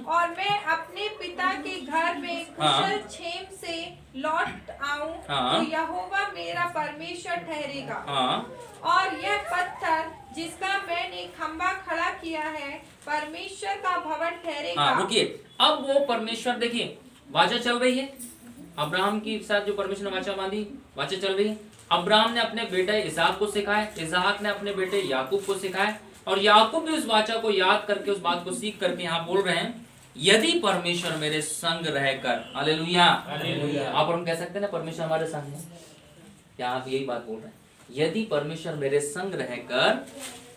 Speaker 2: और मैं अपने पिता के घर में कुशल क्षेम से लौट आऊं,
Speaker 1: हाँ,
Speaker 2: तो यहोवा मेरा परमेश्वर ठहरेगा।
Speaker 1: हाँ,
Speaker 2: और यह पत्थर जिसका मैंने खंबा खड़ा किया है, परमेश्वर का भवन ठहरेगा।
Speaker 1: हाँ, रुकिए। अब वो परमेश्वर, देखिए वाचा चल रही है, अब्राहम के साथ जो परमेश्वर ने वाचा बांधी, वाचा चल रही है। अब्राहम ने अपने बेटे इसहाक को सिखाया, इसहाक ने अपने बेटे याकूब को सिखाया, और याकूब भी उस वाचा को याद करके, उस बात को सीख करके यहाँ बोल रहे हैं, यदि परमेश्वर मेरे संग रहकर। हालेलुया। आप और हम कह सकते हैं ना, परमेश्वर हमारे संग है। क्या आप यही बात बोल रहे हैं, यदि परमेश्वर मेरे संग रहकर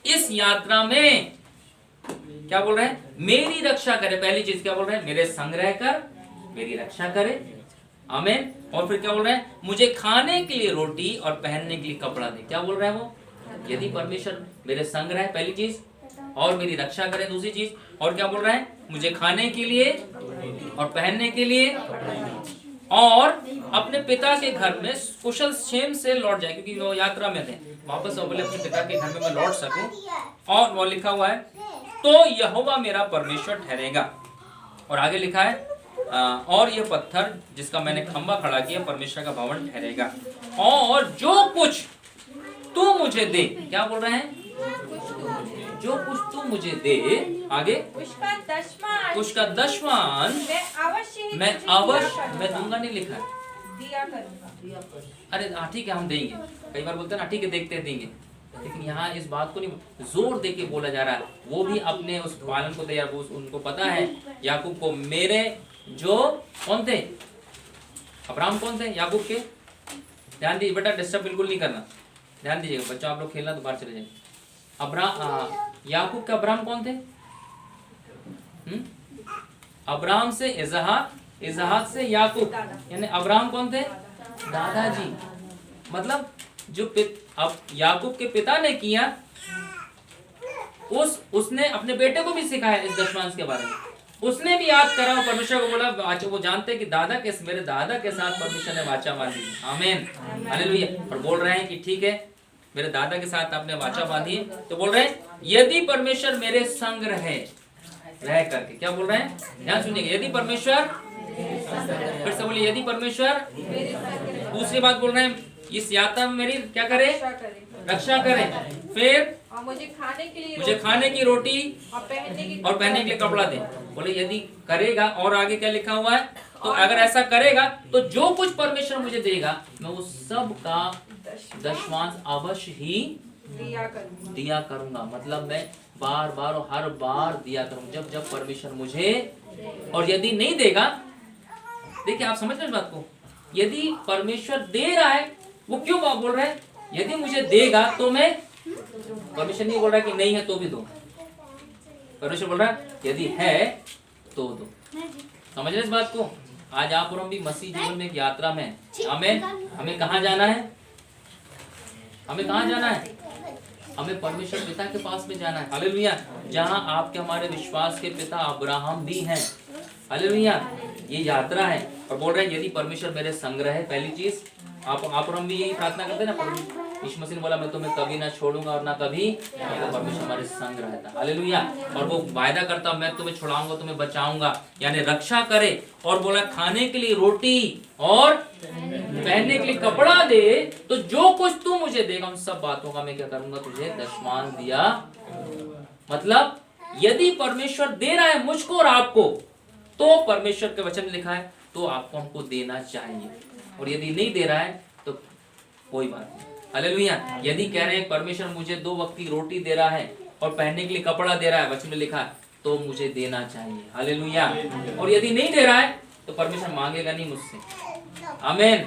Speaker 1: इस यात्रा में, क्या बोल रहे हैं, मेरी रक्षा करे। पहली चीज क्या बोल रहे हैं, मेरे संग रहकर मेरी रक्षा करे। आमीन। और फिर क्या बोल रहे हैं, मुझे खाने के लिए रोटी और पहनने के लिए कपड़ा दे। क्या बोल रहे हैं वो, यदि परमेश्वर मेरे संग रहे, पहली चीज, और मेरी रक्षा करे, दूसरी चीज, और क्या बोल रहे हैं, मुझे खाने के लिए और पहनने के लिए, और अपने पिता के घर में कुशल क्षेम से लौट जाए, क्योंकि वो यात्रा में थे, वापस वो बोले अपने पिता के घर में मैं लौट सकूं। और वो लिखा हुआ है, तो यहोवा मेरा परमेश्वर ठहरेगा। और आगे लिखा है, और यह पत्थर जिसका मैंने खंबा खड़ा किया, परमेश्वर का भवन ठहरेगा। और जो कुछ तू मुझे दे, क्या बोल रहे हैं, जो कुछ तू मुझे दे, आगे उसका दशवान मैं अवश्य मैं दूंगा। नहीं लिखा है,
Speaker 2: दिया करूंगा।
Speaker 1: अरे हाँ ठीक है हम देंगे, कई बार बोलते हैं ना ठीक है देखते हैं देंगे, लेकिन यहाँ इस बात को नहीं जोर दे के बोला जा रहा है। वो भी अपने उस पालन को तैयार, उनको पता है याकूब को, मेरे जो कौन थे, अब्राहम कौन थे, याकूब के। ध्यान दीजिए बेटा, डिस्टर्ब बिल्कुल नहीं करना, ध्यान दीजिएगा बच्चों, आप लोग खेलना तो बाहर चले जाए। याकूब के अब्राहम कौन थे, अब्राहम से इसहाक, इसहाक से याकूब, यानी अब्राहम कौन थे, दादाजी। मतलब जो अब याकूब के पिता ने किया, उसने अपने बेटे को भी सिखाया इस दशमांश के बारे में। उसने भी याद करा और परमेश्वर को बोला, वो जानते कि मेरे दादा के साथ परमेश्वर ने वाचा बांधी। आमीन, हालेलुया। और बोल रहे हैं कि ठीक है, मेरे दादा के साथ आपने वाचा बांधी है, तो बोल रहे हैं यदि परमेश्वर मेरे संग रह करके, क्या बोल रहे हैं, ध्यान सुनिएगा, यदि परमेश्वर, फिर से बोलिए, यदि परमेश्वर, दूसरी बात बोल रहे हैं, इस यात्रा में मेरी क्या करे, रक्षा करे, फिर
Speaker 2: और मुझे
Speaker 1: खाने की रोटी
Speaker 2: और
Speaker 1: पहनने के लिए कपड़ा दे। बोले यदि करेगा, और आगे क्या लिखा हुआ है, तो अगर ऐसा करेगा तो जो कुछ परमेश्वर मुझे देगा मैं उस सब का दशमांश अवश्य ही दिया करूंगा। मतलब मैं बार बार और हर बार दिया करूंगा जब परमेश्वर मुझे, और यदि नहीं देगा, देखिए आप समझ रहे इस बात को, यदि परमेश्वर दे रहा है, वो क्यों बोल रहा है, यदि मुझे देगा तो मैं, परमेश्वर नहीं बोल रहा कि नहीं है तो भी दो, परमेश्वर बोल रहा है यदि है तो दो। समझ रहे इस बात को। आज आप और हम भी मसीह जीवन में एक यात्रा में, हमें कहाँ जाना है, हमें कहाँ जाना है, हमें परमेश्वर पिता के पास में जाना है। हालेलुया। जहाँ आपके हमारे विश्वास के पिता अब्राहम भी हैं। हालेलुया। ये यात्रा है और बोल रहे हैं यदि परमेश्वर मेरे संग रहे, पहली चीज आप और हम भी यही प्रार्थना करते हैं ना, यीशु मसीह ने बोला मैं तुम्हें कभी ना छोड़ूंगा और ना कभी, परमेश्वर हमारे संग रहता। हालेलुया। और वो वायदा करता मैं तुम्हें छुड़ाऊंगा, तुम्हें बचाऊंगा, यानी रक्षा करे, और बोला खाने के लिए रोटी और पहनने के लिए कपड़ा दे, तो जो कुछ तू मुझे देगा उन सब बातों का मैं क्या करूंगा, तुझे दशमांश दिया। मतलब यदि परमेश्वर दे रहा है मुझको और आपको, तो परमेश्वर के वचन लिखा है तो आपको हमको देना चाहिए, और यदि नहीं दे रहा है तो कोई बात नहीं। हालेलुया। यदि कह रहे हैं परमेश्वर मुझे 2 वक्त की रोटी दे रहा है और पहनने के लिए कपड़ा दे रहा है, वचन में लिखा है, तो मुझे देना चाहिए। हालेलुया। और यदि नहीं दे रहा है तो परमेश्वर मांगेगा नहीं मुझसे। आमीन,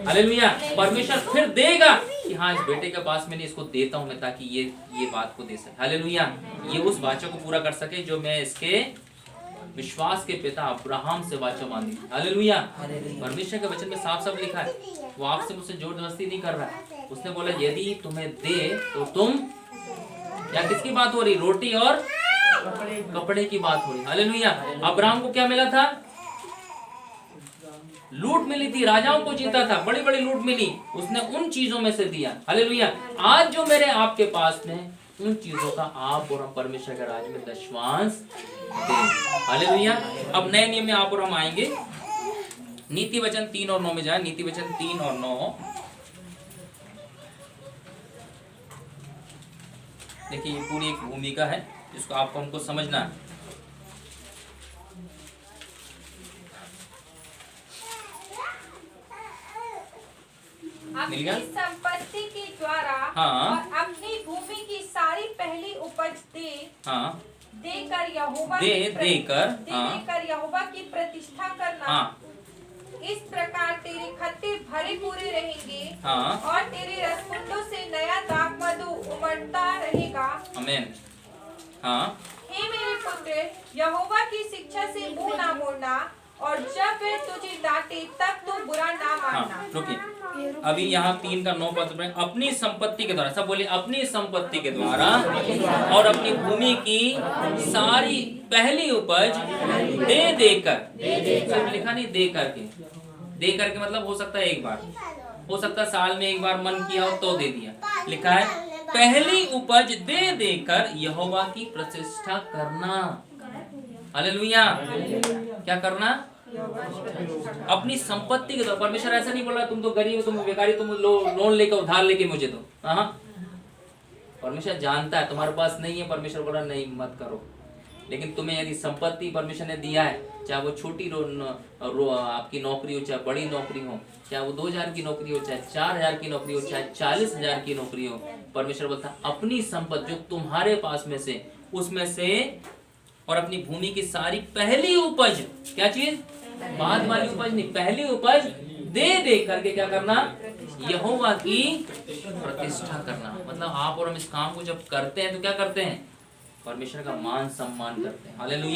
Speaker 1: हालेलुया। परमेश्वर फिर देगा कि हाँ इस बेटे के पास मैंने इसको देता हूं मैं, ताकि ये बात को दे सके। हालेलुया। ये उस वाचा को पूरा कर सके जो मैं इसके विश्वास के पिता अब्राहम से वाचा बांधी। हालेलुया। परमेश्वर के वचन में साफ साफ लिखा है, वो आपसे मुझसे जोर जबरदस्ती नहीं कर रहा है। उसने बोला यदि तुम्हें दे तो तुम, या किसकी बात हो रही, रोटी और कपड़े की बात हो रही। हालेलुया। अब्राहम को क्या मिला था, लूट मिली थी, राजाओं को जीता था, बड़ी बड़ी लूट मिली, उसने उन चीजों में से दिया। हालेलुया। आज जो मेरे आपके पास में, उन चीजों का आप और हम परमेश्वर के राज्य में दशमांश दें। हालेलुया। अब नए नियम में आप और हम आएंगे, नीति वचन 3 और 9 में जाए। नीति वचन 3 और 9 देखिए, ये पूरी एक भूमिका है जिसको आपको हमको समझना है।
Speaker 2: अपनी संपत्ति के द्वारा और अपनी भूमि की सारी पहली उपज देकर यहोवा की प्रतिष्ठा करना। इस प्रकार तेरे खत्ते भरे पूरे रहेंगे और तेरे रसकुंडों से नया दाख मधु उमड़ता रहेगा।
Speaker 1: आमीन।
Speaker 2: हे मेरे पुत्र, यहोवा की शिक्षा से मुंह ना मोड़ना, और जब वे तुझे डांटे तब तू बुरा ना मानना।
Speaker 1: रुकिए, अभी यहाँ 3 का 9 पद में, अपनी संपत्ति के द्वारा, सब बोलिए अपनी संपत्ति के द्वारा और अपनी भूमि की सारी पहली उपज देकर, लिखा नहीं दे करके मतलब हो सकता है एक बार, हो सकता है साल में एक बार मन किया हो तो दे दिया। लिखा है पहली उपज देकर यहोवा की प्रतिष्ठा करना। हालेलुया। क्या करना, अपनी संपत्ति के द्वारा। परमेश्वर ऐसा नहीं बोल रहा तुम तो गरीब हो, तुम बेकारी, तुम लोन लेकर उधार लेके मुझे दो। परमेश्वर जानता है तुम्हारे पास नहीं है, परमेश्वर बोल रहा नहीं मत करो। लेकिन तुम्हें यदि संपत्ति परमेश्वर ने दिया है, चाहे वो छोटी आपकी नौकरी हो, चाहे बड़ी नौकरी हो, चाहे वो 2000 की नौकरी हो, चाहे 4000 की नौकरी हो, चाहे 40,000 की नौकरी हो, परमेश्वर बोलता है अपनी संपत्ति जो तुम्हारे पास में से, उसमें से, और अपनी भूमि की सारी पहली उपज, क्या चीज, बाद वाली उपज नहीं, पहली उपज दे करके क्या करना, यहोवा की प्रतिष्ठा करना। मतलब आप और हम इस काम को जब करते हैं तो क्या करते हैं, परमेश्वर का मान सम्मान करते हैं। हालेलुया।